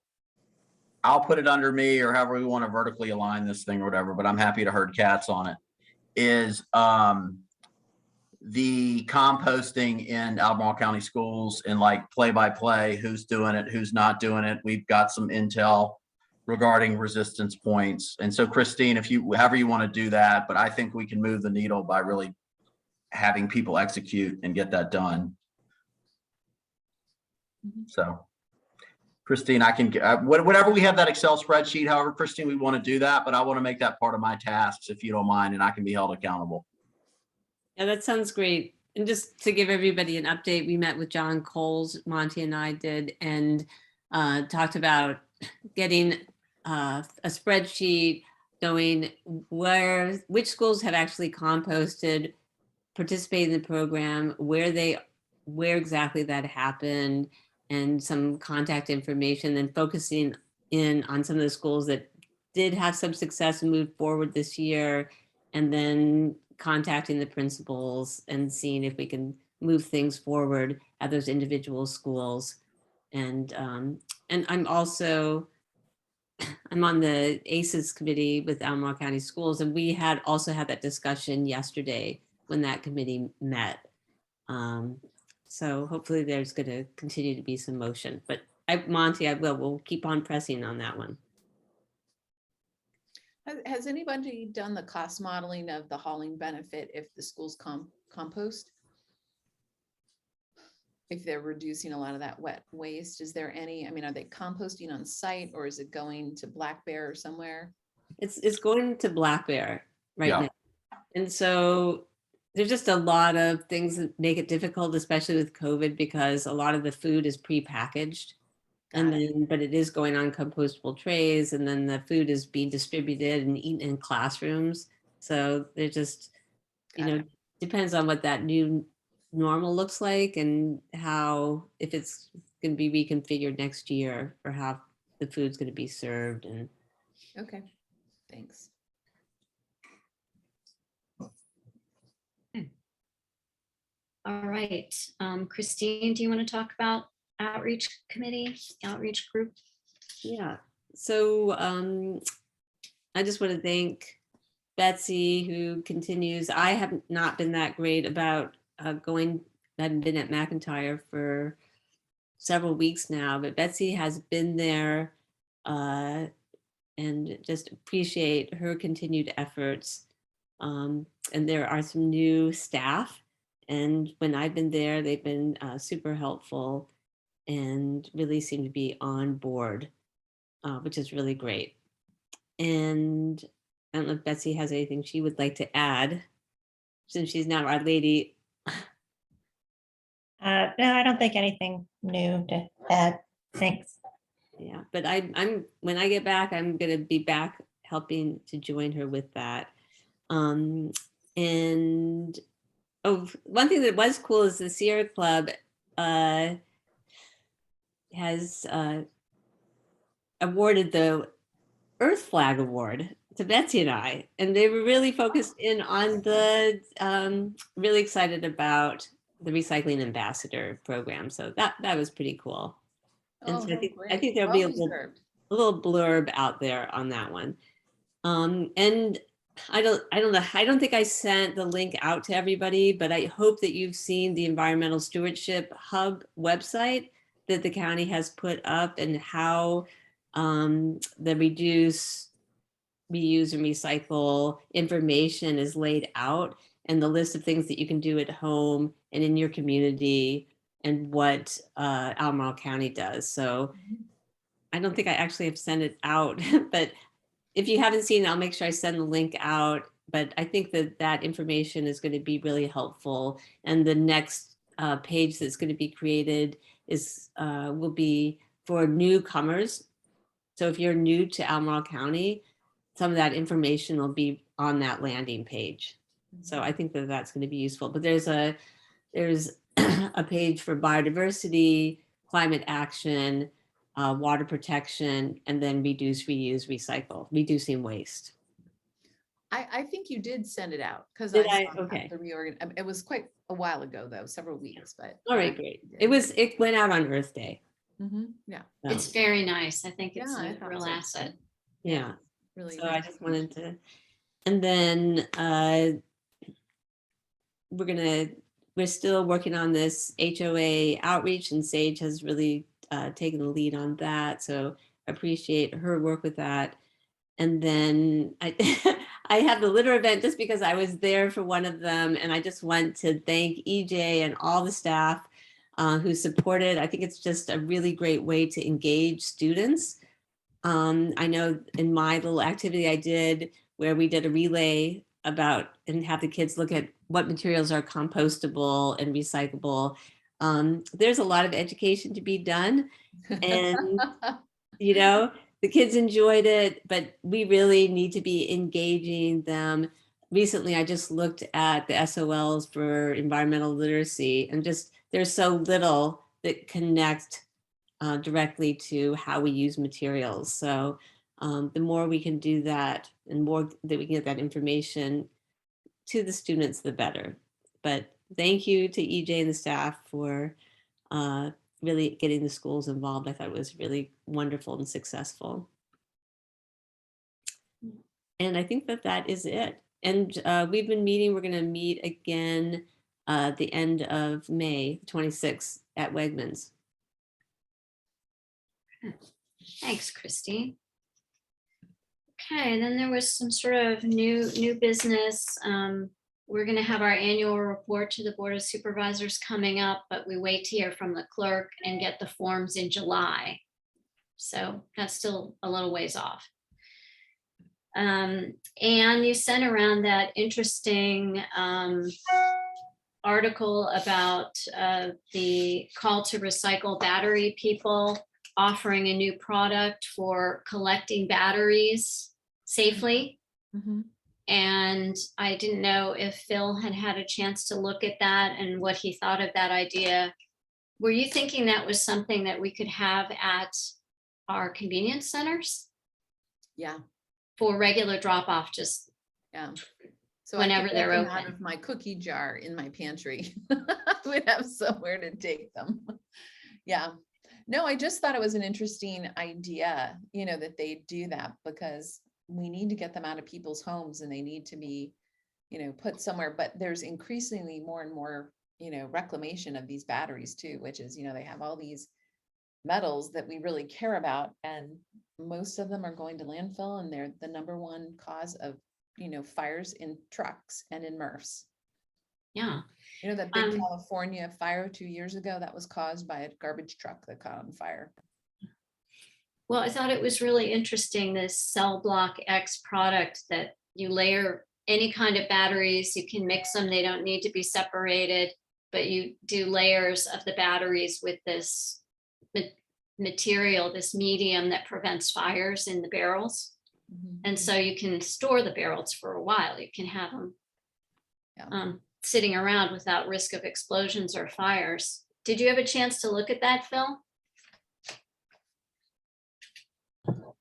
I'll put it under me or however we want to vertically align this thing or whatever, but I'm happy to herd cats on it, is the composting in Albemarle County schools and like play-by-play, who's doing it, who's not doing it. We've got some intel regarding resistance points. And so Christine, however you want to do that, but I think we can move the needle by really having people execute and get that done. So Christine, I can whatever we have that Excel spreadsheet, however, Christine, we want to do that, but I want to make that part of my tasks if you don't mind, and I can be held accountable. Yeah, that sounds great. And just to give everybody an update, we met with John Coles, Monty and I did, and talked about getting a spreadsheet showing which schools have actually composted, participated in the program, where exactly that happened, and some contact information, and focusing in on some of the schools that did have some success and moved forward this year, and then contacting the principals and seeing if we can move things forward at those individual schools. And I'm on the ACES committee with Albemarle County Schools, and we had also had that discussion yesterday when that committee met. So hopefully there's going to continue to be some motion, but Monty, we'll keep on pressing on that one. Has anybody done the cost modeling of the hauling benefit if the schools compost? If they're reducing a lot of that wet waste, is there any, are they composting on site or is it going to Black Bear or somewhere? It's going to Black Bear right now. And so there's just a lot of things that make it difficult, especially with COVID, because a lot of the food is prepackaged. But it is going on compostable trays, and then the food is being distributed and eaten in classrooms. So they're just, depends on what that new normal looks like and if it's going to be reconfigured next year for how the food's going to be served. And okay, thanks. All right, Christine, do you want to talk about outreach group? Yeah, so I just want to thank Betsy, who continues. I have not been that great about I haven't been at McIntyre for several weeks now, but Betsy has been there, and just appreciate her continued efforts. And there are some new staff, and when I've been there, they've been super helpful and really seem to be on board, which is really great. And I don't know if Betsy has anything she would like to add. since she's now our lady. No, I don't think anything new to add. Thanks. Yeah, but I'm when I get back, I'm gonna be back helping to join her with that. And oh, one thing that was cool is the Sierra Club has awarded the Earth Flag Award to Betsy and I, and they were really focused in on the really excited about the Recycling Ambassador program. So that was pretty cool. And Oh, so I great. think there'll Well be deserved. a little blurb out there on that one. And I don't think I sent the link out to everybody, but I hope that you've seen the Environmental Stewardship Hub website that the county has put up, and how the reduce, reuse, and recycle information is laid out, and the list of things that you can do at home and in your community, and what Albemarle County does. So I don't think I actually have sent it out, but if you haven't seen it, I'll make sure I send the link out. But I think that information is going to be really helpful. And the next page that's going to be created will be for newcomers. So if you're new to Albemarle County, some of that information will be on that landing page. So I think that that's going to be useful. But there's a page for biodiversity, climate action, water protection, and then reduce, reuse, recycle, reducing waste. I think you did send it out because Did I I? saw that, Okay. the reorgan. It was quite a while ago though, several weeks, but. All right, great. It went out on Earth Day. Yeah. So, It's very nice. I think it's Yeah, I a thought real so, asset. too. yeah. Really. So I just wanted to, and then we're still working on this HOA outreach, and Sage has really taken the lead on that. So I appreciate her work with that. And then I I had the litter event just because I was there for one of them, and I just want to thank EJ and all the staff who supported. I think it's just a really great way to engage students. I know in my little activity I did, where we did a relay about and have the kids look at what materials are compostable and recyclable. There's a lot of education to be done, and you know, the kids enjoyed it, but we really need to be engaging them. Recently, I just looked at the SOLs for environmental literacy, and just there's so little that connect directly to how we use materials. So the more we can do that, and more that we can get that information to the students, the better. But thank you to EJ and the staff for really getting the schools involved. I thought it was really wonderful and successful. And I think that is it. And we've been meeting, we're gonna meet again the end of May 26th at Wegmans. Thanks, Christine. Okay, and then there was some sort of new business. We're going to have our annual report to the Board of Supervisors coming up, but we wait to hear from the clerk and get the forms in July. So that's still a little ways off. And you sent around that interesting article about the call to recycle battery people offering a new product for collecting batteries safely. And I didn't know if Phil had had a chance to look at that and what he thought of that idea. Were you thinking that was something that we could have at our convenience centers? Yeah. For regular drop off, just yeah. So whenever I could they're get them open. out of my cookie jar in my pantry. We'd have somewhere to take them. Yeah. No, I just thought it was an interesting idea, you know, that they do that, because we need to get them out of people's homes and they need to be, you know, put somewhere. But there's increasingly more and more, you know, reclamation of these batteries too, which is, you know, they have all these metals that we really care about, and most of them are going to landfill, and they're the #1 cause of, you know, fires in trucks and in MRFs. Yeah. You know, that big California fire 2 years ago, that was caused by a garbage truck that caught on fire. Well, I thought it was really interesting, this Cell Block X product that you layer any kind of batteries. You can mix them. They don't need to be separated, but you do layers of the batteries with this material, this medium that prevents fires in the barrels. And so you can store the barrels for a while. You can have them sitting around without risk of explosions or fires. Did you have a chance to look at that, Phil?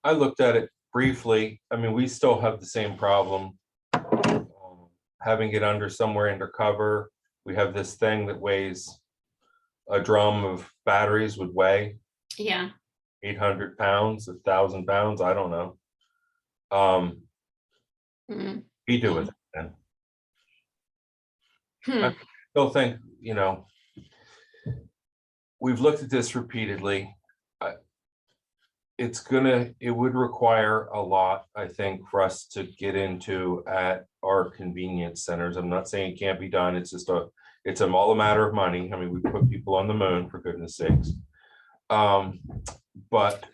I looked at it briefly. I mean, we still have the same problem. Having it under somewhere undercover. We have this thing that weighs a drum of batteries would weigh. Yeah. 800 pounds, 1,000 pounds, I don't know. We do with it then. I still think, you know, we've looked at this repeatedly. It would require a lot, I think, for us to get into at our convenience centers. I'm not saying it can't be done. It's just it's all a matter of money. I mean, we put people on the moon, for goodness sakes. But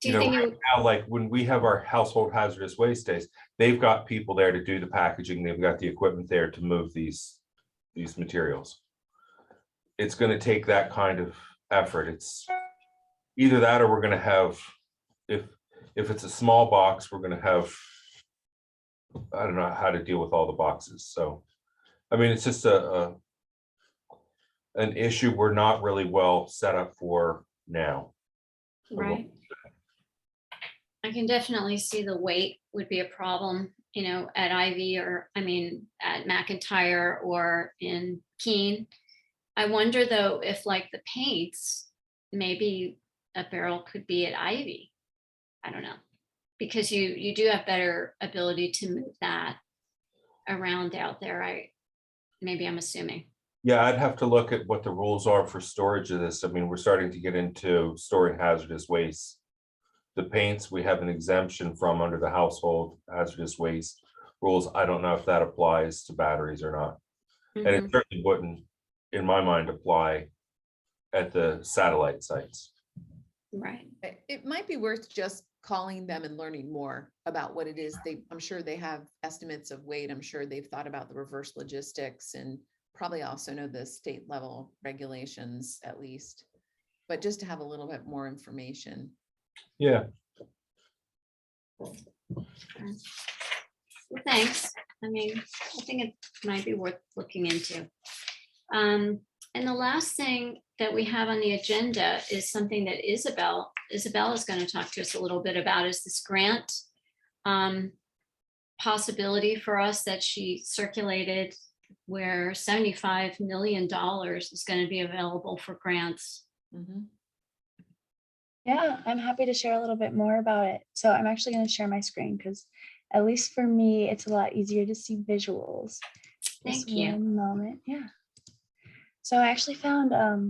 you know, right now, like when we have our household hazardous waste days, they've got people there to do the packaging. They've got the equipment there to move these materials. It's going to take that kind of effort. It's either that or we're going to have, if it's a small box, we're going to have, I don't know how to deal with all the boxes. So, I mean, it's just an issue we're not really well set up for now. Right. I can definitely see the weight would be a problem, you know, at Ivy or, I mean, at McIntyre or in Keene. I wonder though, if like the paints, maybe a barrel could be at Ivy. I don't know, because you do have better ability to move that around out there. Maybe I'm assuming. Yeah, I'd have to look at what the rules are for storage of this. I mean, we're starting to get into storing hazardous waste. The paints we have an exemption from under the household hazardous waste rules. I don't know if that applies to batteries or not. And it certainly wouldn't, in my mind, apply at the satellite sites. Right. It might be worth just calling them and learning more about what it is. I'm sure they have estimates of weight. I'm sure they've thought about the reverse logistics and probably also know the state level regulations at least, but just to have a little bit more information. Yeah. Well, thanks. I mean, I think it might be worth looking into. And the last thing that we have on the agenda is something that Isabel is going to talk to us a little bit about, is this grant possibility for us that she circulated, where $75 million is going to be available for grants. Yeah, I'm happy to share a little bit more about it. So I'm actually going to share my screen because at least for me, it's a lot easier to see visuals. Thank you. One moment. Yeah. So I actually found a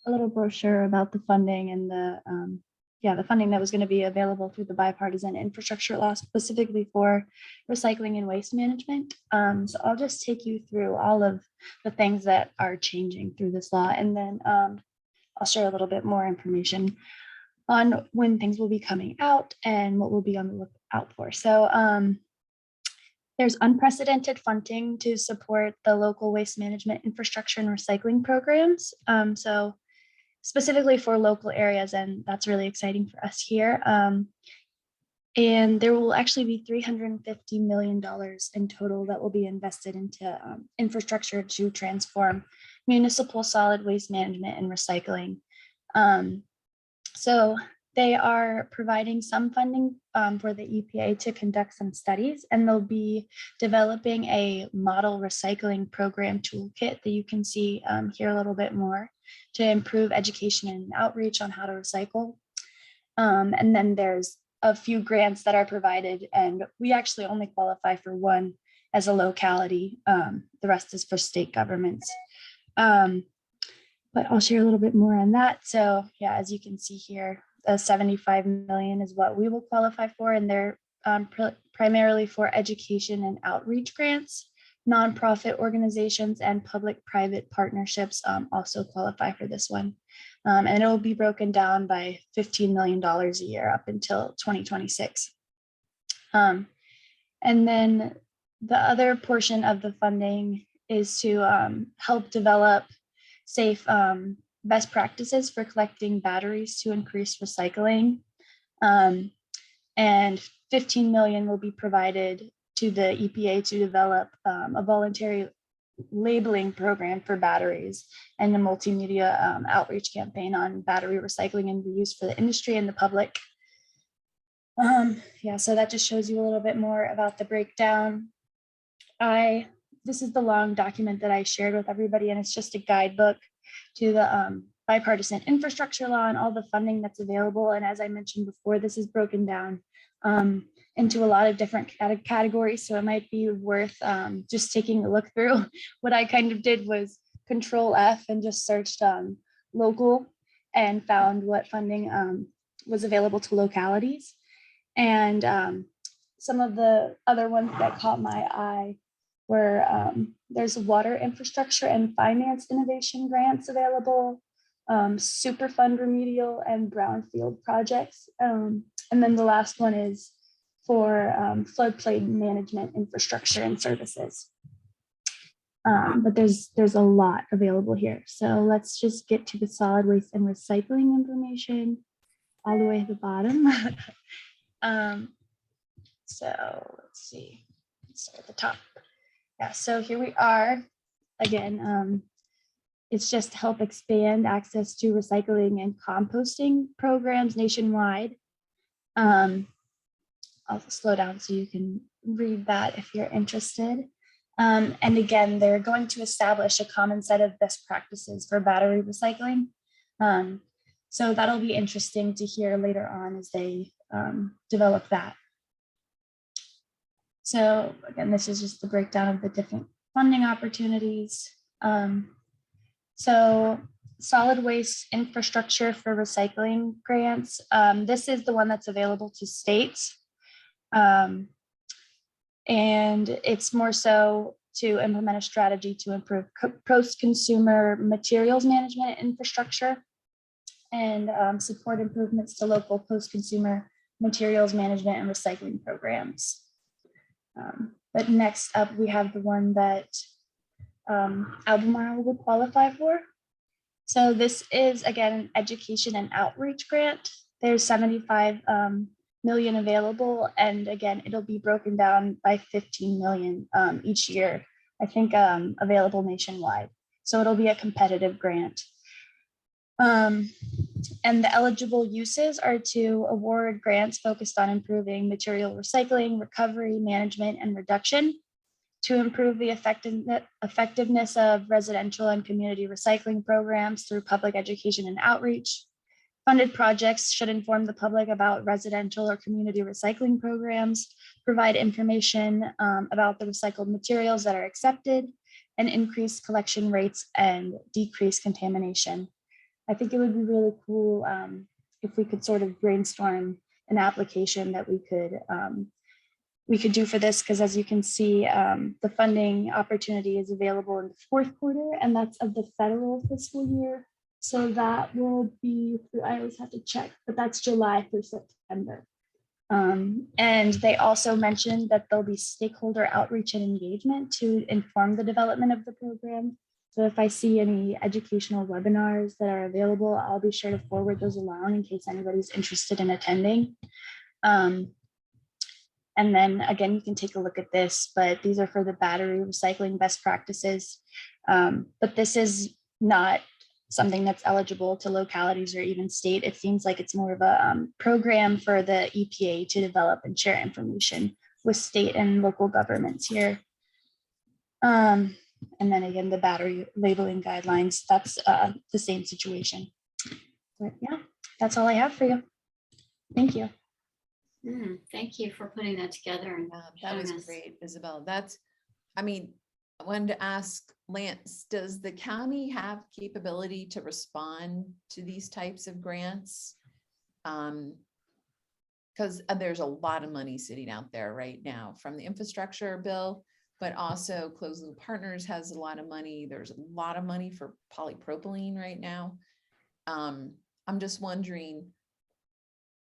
little brochure about the funding and the funding that was going to be available through the bipartisan infrastructure law, specifically for recycling and waste management. So I'll just take you through all of the things that are changing through this law, and then I'll share a little bit more information on when things will be coming out and what we'll be on the lookout for. So there's unprecedented funding to support the local waste management infrastructure and recycling programs. So specifically for local areas, and that's really exciting for us here. And there will actually be $350 million in total that will be invested into infrastructure to transform municipal solid waste management and recycling. So they are providing some funding for the EPA to conduct some studies, and they'll be developing a model recycling program toolkit that you can see here a little bit more to improve education and outreach on how to recycle. And then there's a few grants that are provided, and we actually only qualify for one as a locality. The rest is for state governments. But I'll share a little bit more on that. So yeah, as you can see here, 75 million is what we will qualify for, and they're primarily for education and outreach grants. Nonprofit organizations and public-private partnerships also qualify for this one. And it will be broken down by $15 million a year up until 2026. And then the other portion of the funding is to help develop safe best practices for collecting batteries to increase recycling. And 15 million will be provided to the EPA to develop a voluntary labeling program for batteries and a multimedia outreach campaign on battery recycling and reuse for the industry and the public. Yeah, so that just shows you a little bit more about the breakdown. This is the long document that I shared with everybody, and it's just a guidebook to the bipartisan infrastructure law and all the funding that's available. And as I mentioned before, this is broken down into a lot of different categories. So it might be worth just taking a look through. What I kind of did was Control F and just searched local and found what funding was available to localities. And some of the other ones that caught my eye were there's water infrastructure and finance innovation grants available, Superfund remedial and brownfield projects. And then the last one is for floodplain management infrastructure and services. But there's a lot available here. So let's just get to the solid waste and recycling information all the way at the bottom. So let's see, let's start at the top. Yeah, so here we are. Again, it's just to help expand access to recycling and composting programs nationwide. I'll slow down so you can read that if you're interested. And again, they're going to establish a common set of best practices for battery recycling. So that'll be interesting to hear later on as they develop that. So again, this is just the breakdown of the different funding opportunities. So solid waste infrastructure for recycling grants. This is the one that's available to states. And it's more so to implement a strategy to improve post-consumer materials management infrastructure and support improvements to local post-consumer materials management and recycling programs. But next up, we have the one that Albemarle would qualify for. So this is, again, an education and outreach grant. There's 75 million available. And again, it'll be broken down by 15 million each year, I think available nationwide. So it'll be a competitive grant. And the eligible uses are to award grants focused on improving material recycling, recovery, management, and reduction, to improve the effectiveness of residential and community recycling programs through public education and outreach. Funded projects should inform the public about residential or community recycling programs, provide information about the recycled materials that are accepted, and increase collection rates and decrease contamination. I think it would be really cool if we could sort of brainstorm an application that we could do for this, because as you can see, the funding opportunity is available in the fourth quarter, and that's of the federal fiscal year. So that will be, I always have to check, but that's July through September. And they also mentioned that there'll be stakeholder outreach and engagement to inform the development of the program. So if I see any educational webinars that are available, I'll be sure to forward those along in case anybody's interested in attending. And then again, you can take a look at this, but these are for the battery recycling best practices. But this is not something that's eligible to localities or even state. It seems like it's more of a program for the EPA to develop and share information with state and local governments here. And then again, the battery labeling guidelines, that's the same situation. But yeah, that's all I have for you. Thank you. Thank you for putting that together. And that was great, Isabel. I wanted to ask Lance, does the county have capability to respond to these types of grants? Because there's a lot of money sitting out there right now from the infrastructure bill, but also Closed Loop Partners has a lot of money. There's a lot of money for polypropylene right now. I'm just wondering,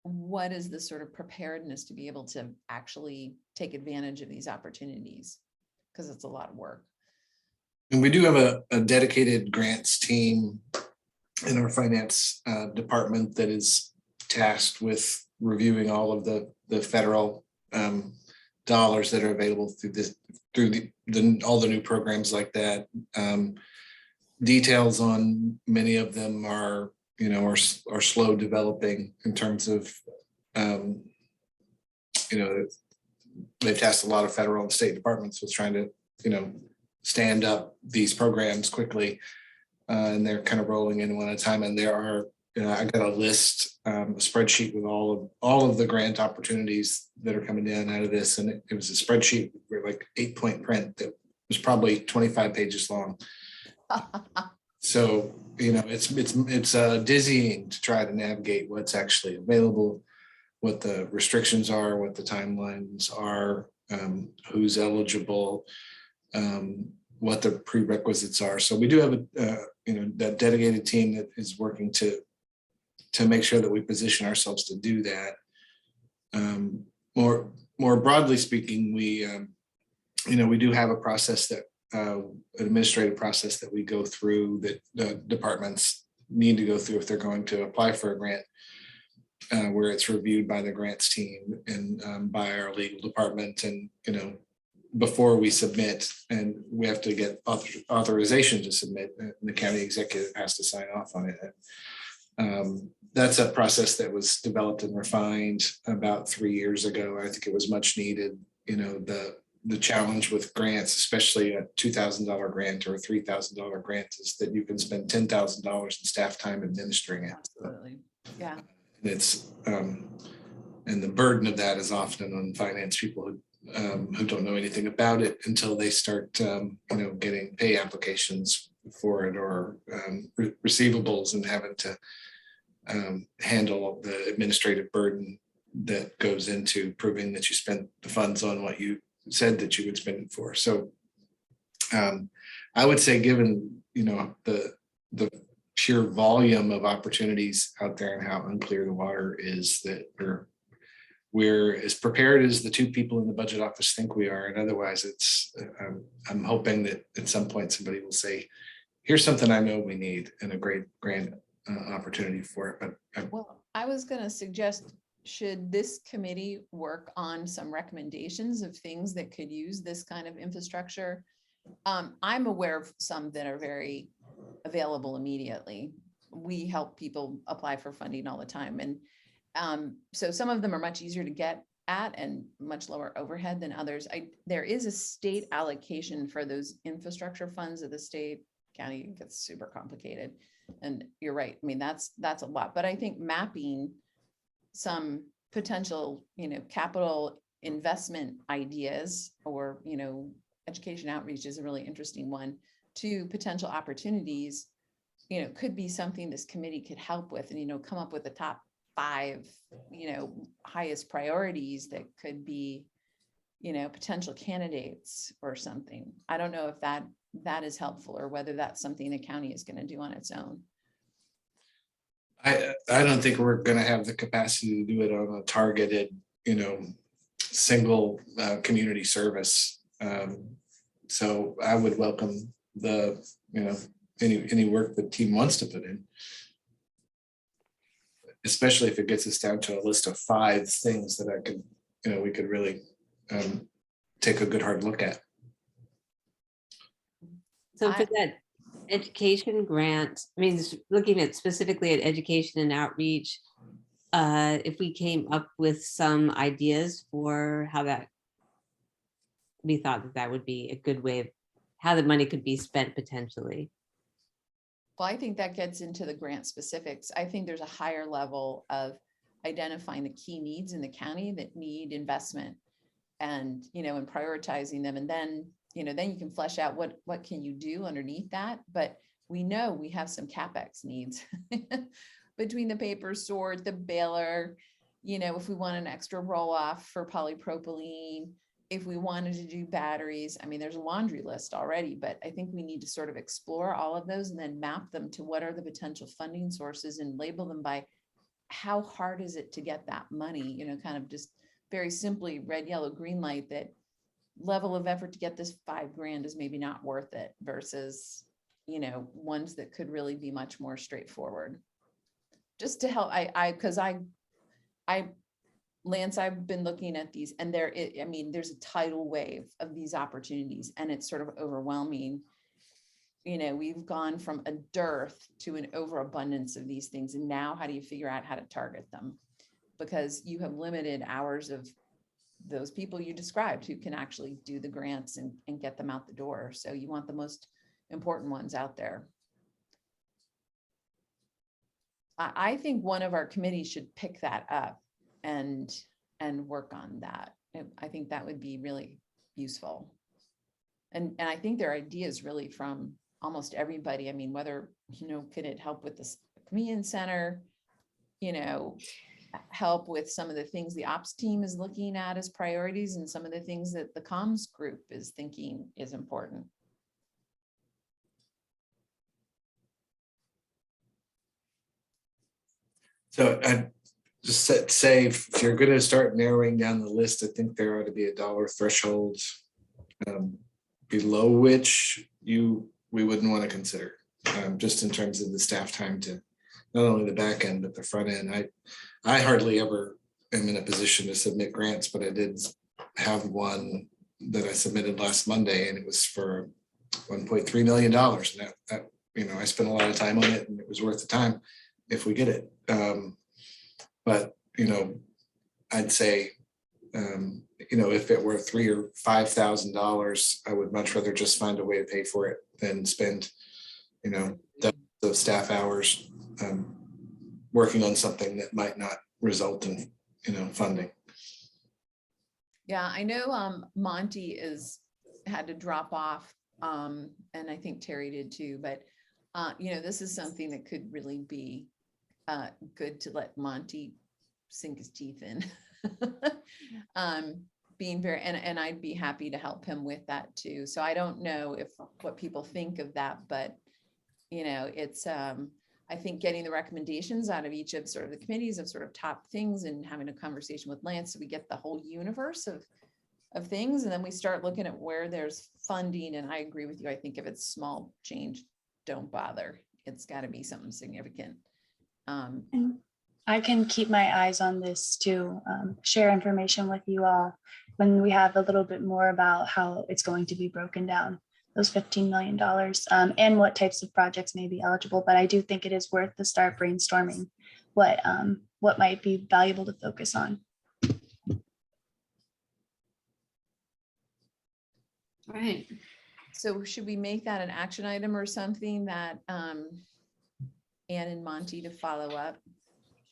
what is the sort of preparedness to be able to actually take advantage of these opportunities? Because it's a lot of work. And we do have a dedicated grants team in our finance department that is tasked with reviewing all of the federal dollars that are available through all the new programs like that. Details on many of them are slow developing in terms of they've tasked a lot of federal and state departments with trying to stand up these programs quickly, and they're kind of rolling in one at a time. And there are, I got a list, a spreadsheet with all of the grant opportunities that are coming in out of this, and it was a spreadsheet with like 8-point print that was probably 25 pages long. So it's dizzying to try to navigate what's actually available, what the restrictions are, what the timelines are, who's eligible, what the prerequisites are. So we do have that dedicated team that is working to make sure that we position ourselves to do that. More broadly speaking, we do have a process that an administrative process that we go through, that the departments need to go through if they're going to apply for a grant, where it's reviewed by the grants team and by our legal department, and before we submit, and we have to get authorization to submit, and the county executive has to sign off on it. That's a process that was developed and refined about 3 years ago. I think it was much needed. The challenge with grants, especially a $2,000 grant or a $3,000 grant, is that you can spend $10,000 in staff time administering it. Absolutely. Yeah. And it's and the burden of that is often on finance people who don't know anything about it until they start getting pay applications for it, or receivables, and having to handle the administrative burden that goes into proving that you spent the funds on what you said that you would spend it for. So I would say, given the sheer volume of opportunities out there and how unclear the water is, that we're as prepared as the two people in the budget office think we are. And otherwise, I'm hoping that at some point somebody will say, here's something I know we need, and a great grand opportunity for it. But Well, I was going to suggest, should this committee work on some recommendations of things that could use this kind of infrastructure? I'm aware of some that are very available immediately. We help people apply for funding all the time. And so some of them are much easier to get at and much lower overhead than others. There is a state allocation for those infrastructure funds of the state. County gets super complicated. And you're right. I mean, that's a lot. But I think mapping some potential, capital investment ideas, or, education outreach is a really interesting one, to potential opportunities, could be something this committee could help with, and, come up with the top 5, highest priorities that could be, potential candidates or something. I don't know if that is helpful, or whether that's something the county is going to do on its own. I don't think we're going to have the capacity to do it on a targeted, single community service. So I would welcome the, any work the team wants to put in, especially if it gets us down to a list of 5 things that I could, we could really take a good hard look at. So for that education grant, I mean, looking at specifically at education and outreach, if we came up with some ideas for how that, we thought that would be a good way of how the money could be spent potentially. Well, I think that gets into the grant specifics. I think there's a higher level of identifying the key needs in the county that need investment, and, and prioritizing them. And then, then you can flesh out what can you do underneath that. But we know we have some CapEx needs between the paper sort, the baler, if we want an extra roll off for polypropylene, if we wanted to do batteries. I mean, there's a laundry list already, but I think we need to sort of explore all of those and then map them to what are the potential funding sources, and label them by how hard is it to get that money? You know, kind of just very simply red, yellow, green light, that level of effort to get this $5,000 is maybe not worth it versus, you know, ones that could really be much more straightforward. Just to help, Lance, I've been looking at these, and I mean, there's a tidal wave of these opportunities, and it's sort of overwhelming. You know, we've gone from a dearth to an overabundance of these things. And now how do you figure out how to target them? Because you have limited hours of those people you described who can actually do the grants and get them out the door. So you want the most important ones out there. I think one of our committees should pick that up and work on that. I think that would be really useful. And I think there are ideas really from almost everybody. I mean, whether, you know, could it help with the community center, you know, help with some of the things the ops team is looking at as priorities, and some of the things that the comms group is thinking is important. So I just say, if you're going to start narrowing down the list, I think there ought to be a dollar threshold below which we wouldn't want to consider, just in terms of the staff time to not only the back end, but the front end. I hardly ever am in a position to submit grants, but I did have one that I submitted last Monday, and it was for $1.3 million. And that, you know, I spent a lot of time on it, and it was worth the time if we get it. But, you know, I'd say, you know, if it were $3,000 or $5,000, I would much rather just find a way to pay for it than spend, you know, those staff hours working on something that might not result in, you know, funding. Yeah, I know Monty had to drop off, and I think Terry did too, but you know, this is something that could really be good to let Monty sink his teeth in. Being very, and I'd be happy to help him with that too. So I don't know what people think of that, but you know, it's I think getting the recommendations out of each of sort of the committees of sort of top things, and having a conversation with Lance so we get the whole universe of things, and then we start looking at where there's funding. And I agree with you. I think if it's small change, don't bother. It's got to be something significant. And I can keep my eyes on this to share information with you all when we have a little bit more about how it's going to be broken down, those $15 million, and what types of projects may be eligible. But I do think it is worth to start brainstorming what might be valuable to focus on. All right. So should we make that an action item or something that Ann and Monty to follow up?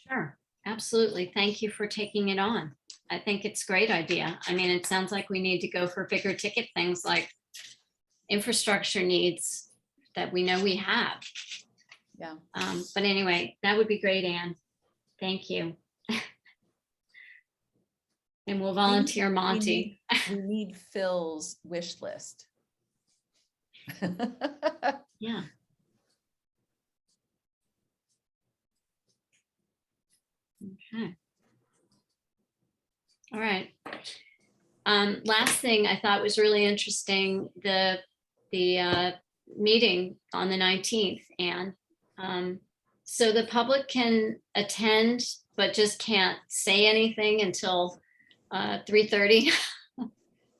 Sure, absolutely. Thank you for taking it on. I think it's a great idea. I mean, it sounds like we need to go for bigger ticket things like infrastructure needs that we know we have. Yeah. But anyway, that would be great, Anne. Thank you. And we'll volunteer Monty. We need Phil's wish list. Yeah. Okay. All right. Last thing I thought was really interesting, the meeting on the 19th, and so the public can attend, but just can't say anything until 3:30.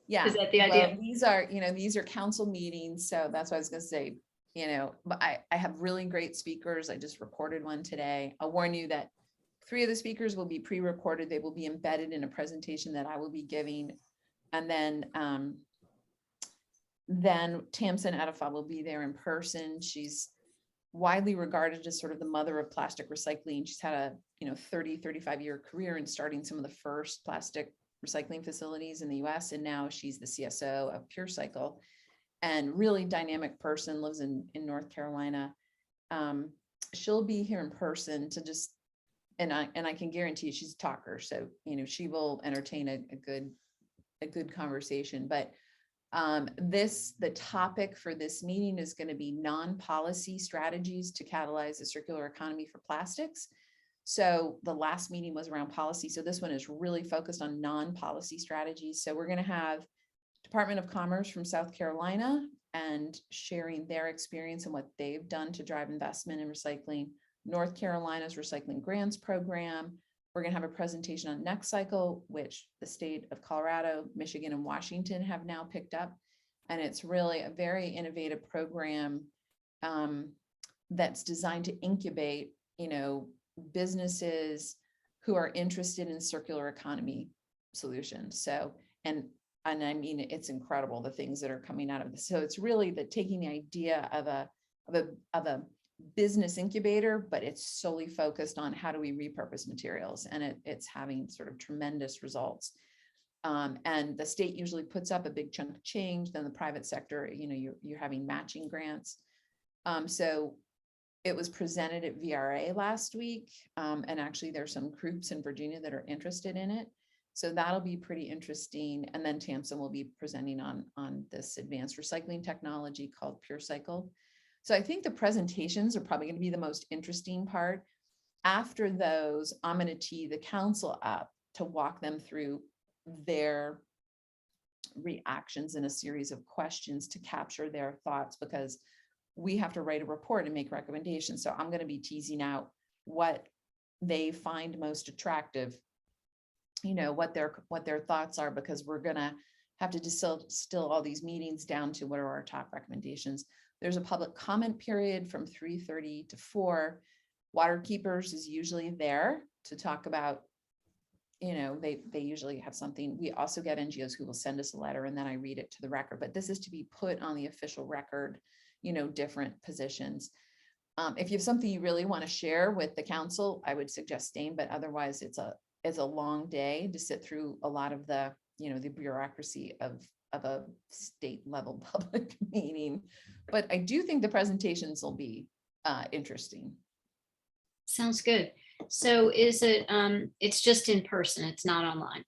Yeah. Is that the idea? Well, these are council meetings. So that's what I was going to say, but I have really great speakers. I just recorded one today. I'll warn you that 3 of the speakers will be pre-recorded. They will be embedded in a presentation that I will be giving. And then Tamsin Edifa will be there in person. She's widely regarded as sort of the mother of plastic recycling. She's had a 35 year career in starting some of the first plastic recycling facilities in the US. And now she's the CSO of PureCycle, and really dynamic person, lives in North Carolina. She'll be here in person to just, and I can guarantee you she's a talker. So, she will entertain a good conversation. But the topic for this meeting is going to be non-policy strategies to catalyze the circular economy for plastics. So the last meeting was around policy. So this one is really focused on non-policy strategies. So we're going to have Department of Commerce from South Carolina and sharing their experience and what they've done to drive investment in recycling. North Carolina's Recycling Grants Program. We're going to have a presentation on Next Cycle, which the state of Colorado, Michigan, and Washington have now picked up. And it's really a very innovative program that's designed to incubate, businesses who are interested in circular economy solutions. So, and I mean, it's incredible the things that are coming out of this. So it's really taking the idea of a business incubator, but it's solely focused on how do we repurpose materials, and it's having sort of tremendous results. And the state usually puts up a big chunk of change. Then the private sector, you're having matching grants. So it was presented at VRA last week, and actually there's some groups in Virginia that are interested in it. So that'll be pretty interesting. And then Tamsin will be presenting on this advanced recycling technology called PureCycle. So I think the presentations are probably going to be the most interesting part. After those, I'm going to tee the council up to walk them through their reactions in a series of questions to capture their thoughts, because we have to write a report and make recommendations. So I'm going to be teasing out what they find most attractive, what their thoughts are, because we're going to have to distill all these meetings down to what are our top recommendations. There's a public comment period from 3:30 to 4. Water Keepers is usually there to talk about, they usually have something. We also get NGOs who will send us a letter, and then I read it to the record, but this is to be put on the official record, different positions. If you have something you really want to share with the council, I would suggest staying, but otherwise it's a long day to sit through a lot of the, the bureaucracy of a state level public meeting. But I do think the presentations will be interesting. Sounds good. So is it, it's just in person, it's not online?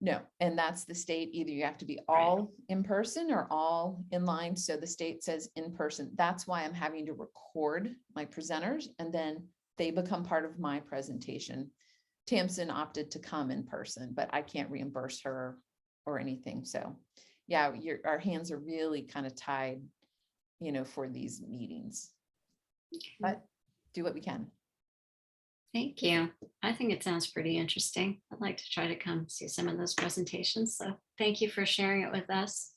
No, and that's the state. Either you have to be all in person or all in line. So the state says in person. That's why I'm having to record my presenters, and then they become part of my presentation. Tamsin opted to come in person, but I can't reimburse her or anything. So yeah, our hands are really kind of tied, for these meetings, but do what we can. Thank you. I think it sounds pretty interesting. I'd like to try to come see some of those presentations. So thank you for sharing it with us.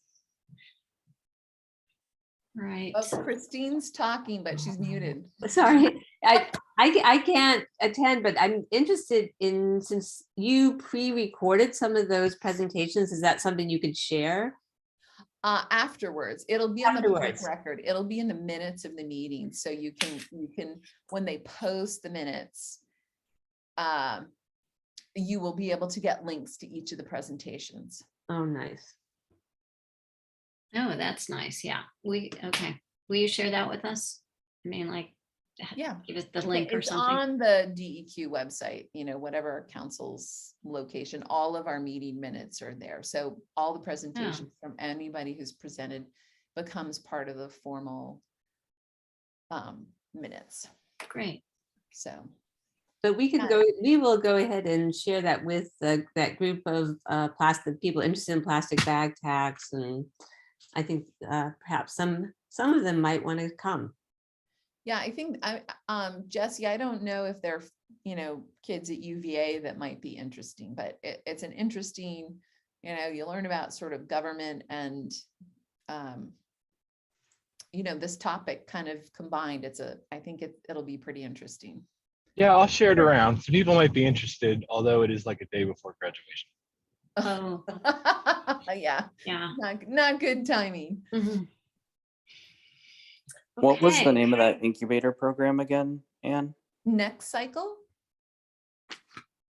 Right. Oh, Christine's talking, but she's muted. Sorry, I can't attend, but I'm interested in, since you pre-recorded some of those presentations, is that something you could share? Afterwards, it'll be on the public Afterwards. record. It'll be in the minutes of the meeting. So you can, when they post the minutes, you will be able to get links to each of the presentations. Oh, nice. Oh, that's nice. Yeah. Okay. Will you share that with us? I mean, like, Yeah. give us the link or It's something. on the DEQ website, whatever council's location, all of our meeting minutes are there. So all the presentations from anybody who's presented becomes part of the formal minutes. Great. So. But we will go ahead and share that with that group of plastic people interested in plastic bag tax, and I think perhaps some of them might want to come. Yeah, I think Jesse, I don't know if they're, kids at UVA that might be interesting, but it's an interesting, you learn about sort of government and, this topic kind of combined. I think it'll be pretty interesting. Yeah, I'll share it around. Some people might be interested, although it is like a day before graduation. Oh, yeah. yeah. Not good timing. Mhm. What was the Okay. name of that incubator program again, Anne? Next Cycle.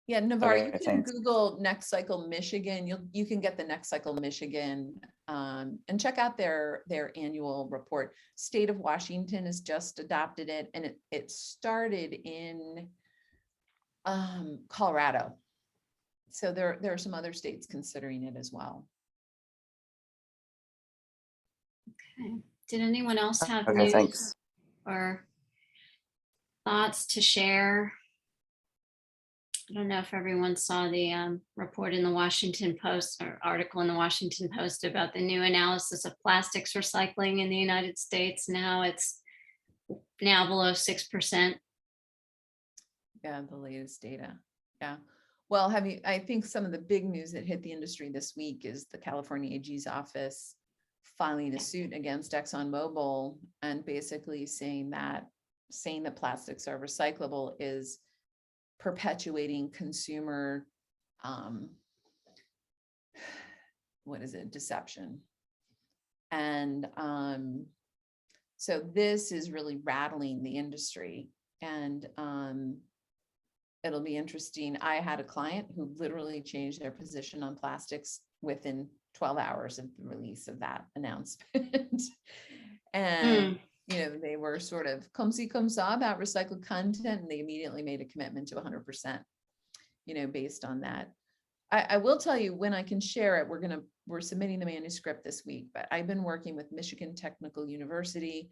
Yeah, Navarre, Okay, you can thanks. Google Next Cycle Michigan. You can get the Next Cycle Michigan and check out their annual report. State of Washington has just adopted it, and it started in Colorado. So there are some other states considering it as well. Okay. Did anyone else have Okay, news thanks. or thoughts to share? I don't know if everyone saw the report in the Washington Post or article in the Washington Post about the new analysis of plastics recycling in the United States. Now it's now below 6%. Yeah, the latest data. Yeah. Well, I think some of the big news that hit the industry this week is the California AG's office filing a suit against ExxonMobil and basically saying that plastics are recyclable is perpetuating consumer, deception. And so this is really rattling the industry, and it'll be interesting. I had a client who literally changed their position on plastics within 12 hours of the release of that announcement. And they were sort of come see, come saw about recycled content, and they immediately made a commitment to 100%, based on that. I will tell you, when I can share it, we're submitting the manuscript this week, but I've been working with Michigan Technical University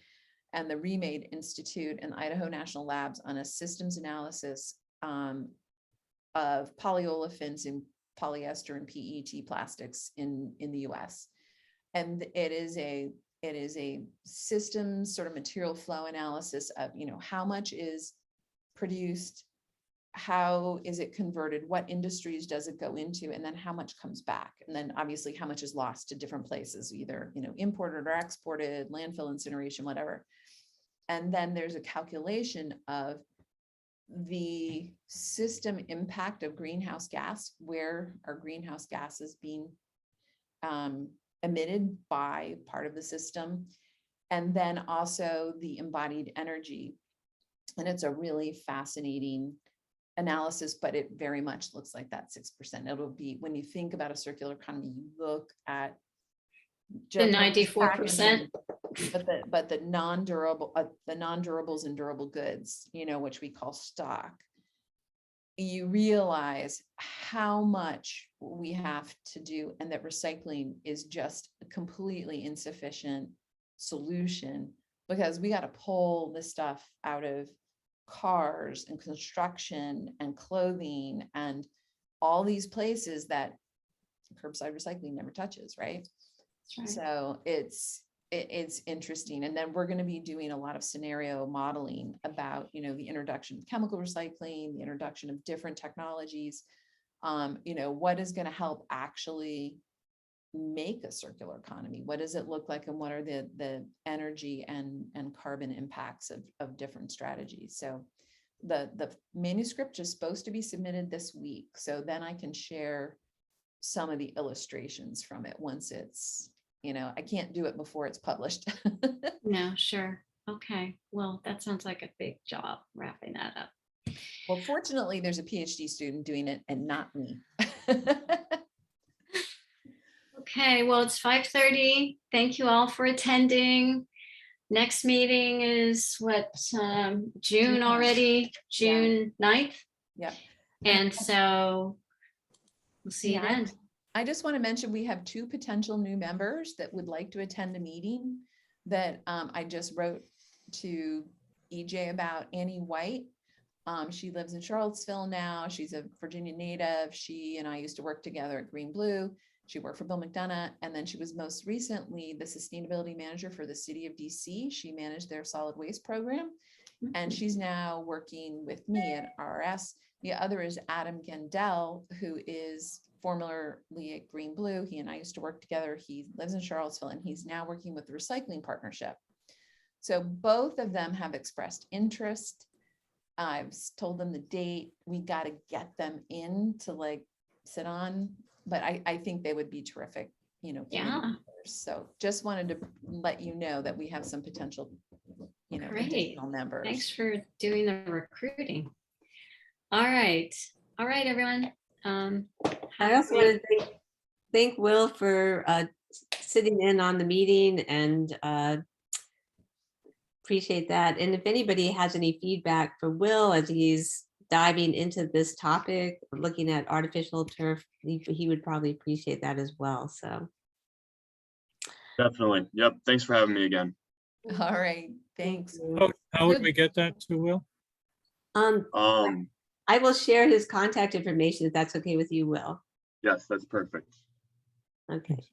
and the Remade Institute and Idaho National Labs on a systems analysis of polyolefins in polyester and PET plastics in the US. And it is a systems sort of material flow analysis of, how much is produced, how is it converted, what industries does it go into, and then how much comes back. And then obviously how much is lost to different places, either, imported or exported, landfill, incineration, whatever. And then there's a calculation of the system impact of greenhouse gas, where are greenhouse gases being emitted by part of the system, and then also the embodied energy. And it's a really fascinating analysis, but it very much looks like that 6%. It'll be, when you think about a circular economy, you look at The 94%. but the non-durable, the non-durables and durable goods, which we call stock, you realize how much we have to do, and that recycling is just a completely insufficient solution, because we got to pull this stuff out of cars and construction and clothing and all these places that curbside recycling never touches, right? Right. So it's interesting. And then we're going to be doing a lot of scenario modeling about, the introduction of chemical recycling, the introduction of different technologies, what is going to help actually make a circular economy? What does it look like? And what are the energy and carbon impacts of different strategies? So the manuscript is supposed to be submitted this week. So then I can share some of the illustrations from it once it's, I can't do it before it's published. No, sure. Okay. Well, that sounds like a big job wrapping that up. Well, fortunately, there's a PhD student doing it and not me. Okay, well, it's 5:30. Thank you all for attending. Next meeting is June already, June 9th. Yeah. And so we'll see you then. I just want to mention, we have 2 potential new members that would like to attend a meeting that I just wrote to EJ about. Annie White. She lives in Charlottesville now. She's a Virginia native. She and I used to work together at Green Blue. She worked for Bill McDonough, and then she was most recently the sustainability manager for the city of DC. She managed their solid waste program, and she's now working with me at RRS. The other is Adam Gendel, who is formerly at Green Blue. He and I used to work together. He lives in Charlottesville, and he's now working with the Recycling Partnership. So both of them have expressed interest. I've told them the date. We got to get them in to sit on, but I think they would be terrific, Yeah. So just wanted to let you know that we have some potential, Great. additional members. Thanks for doing the recruiting. All right, everyone. I also want to thank Will for sitting in on the meeting, and appreciate that. And if anybody has any feedback for Will as he's diving into this topic, looking at artificial turf, he would probably appreciate that as well. So Definitely. Yep. Thanks for having me again. All right. Thanks. How would we get that to Will? I I will share his contact information if that's okay with you, Will. Yes, that's perfect. Okay.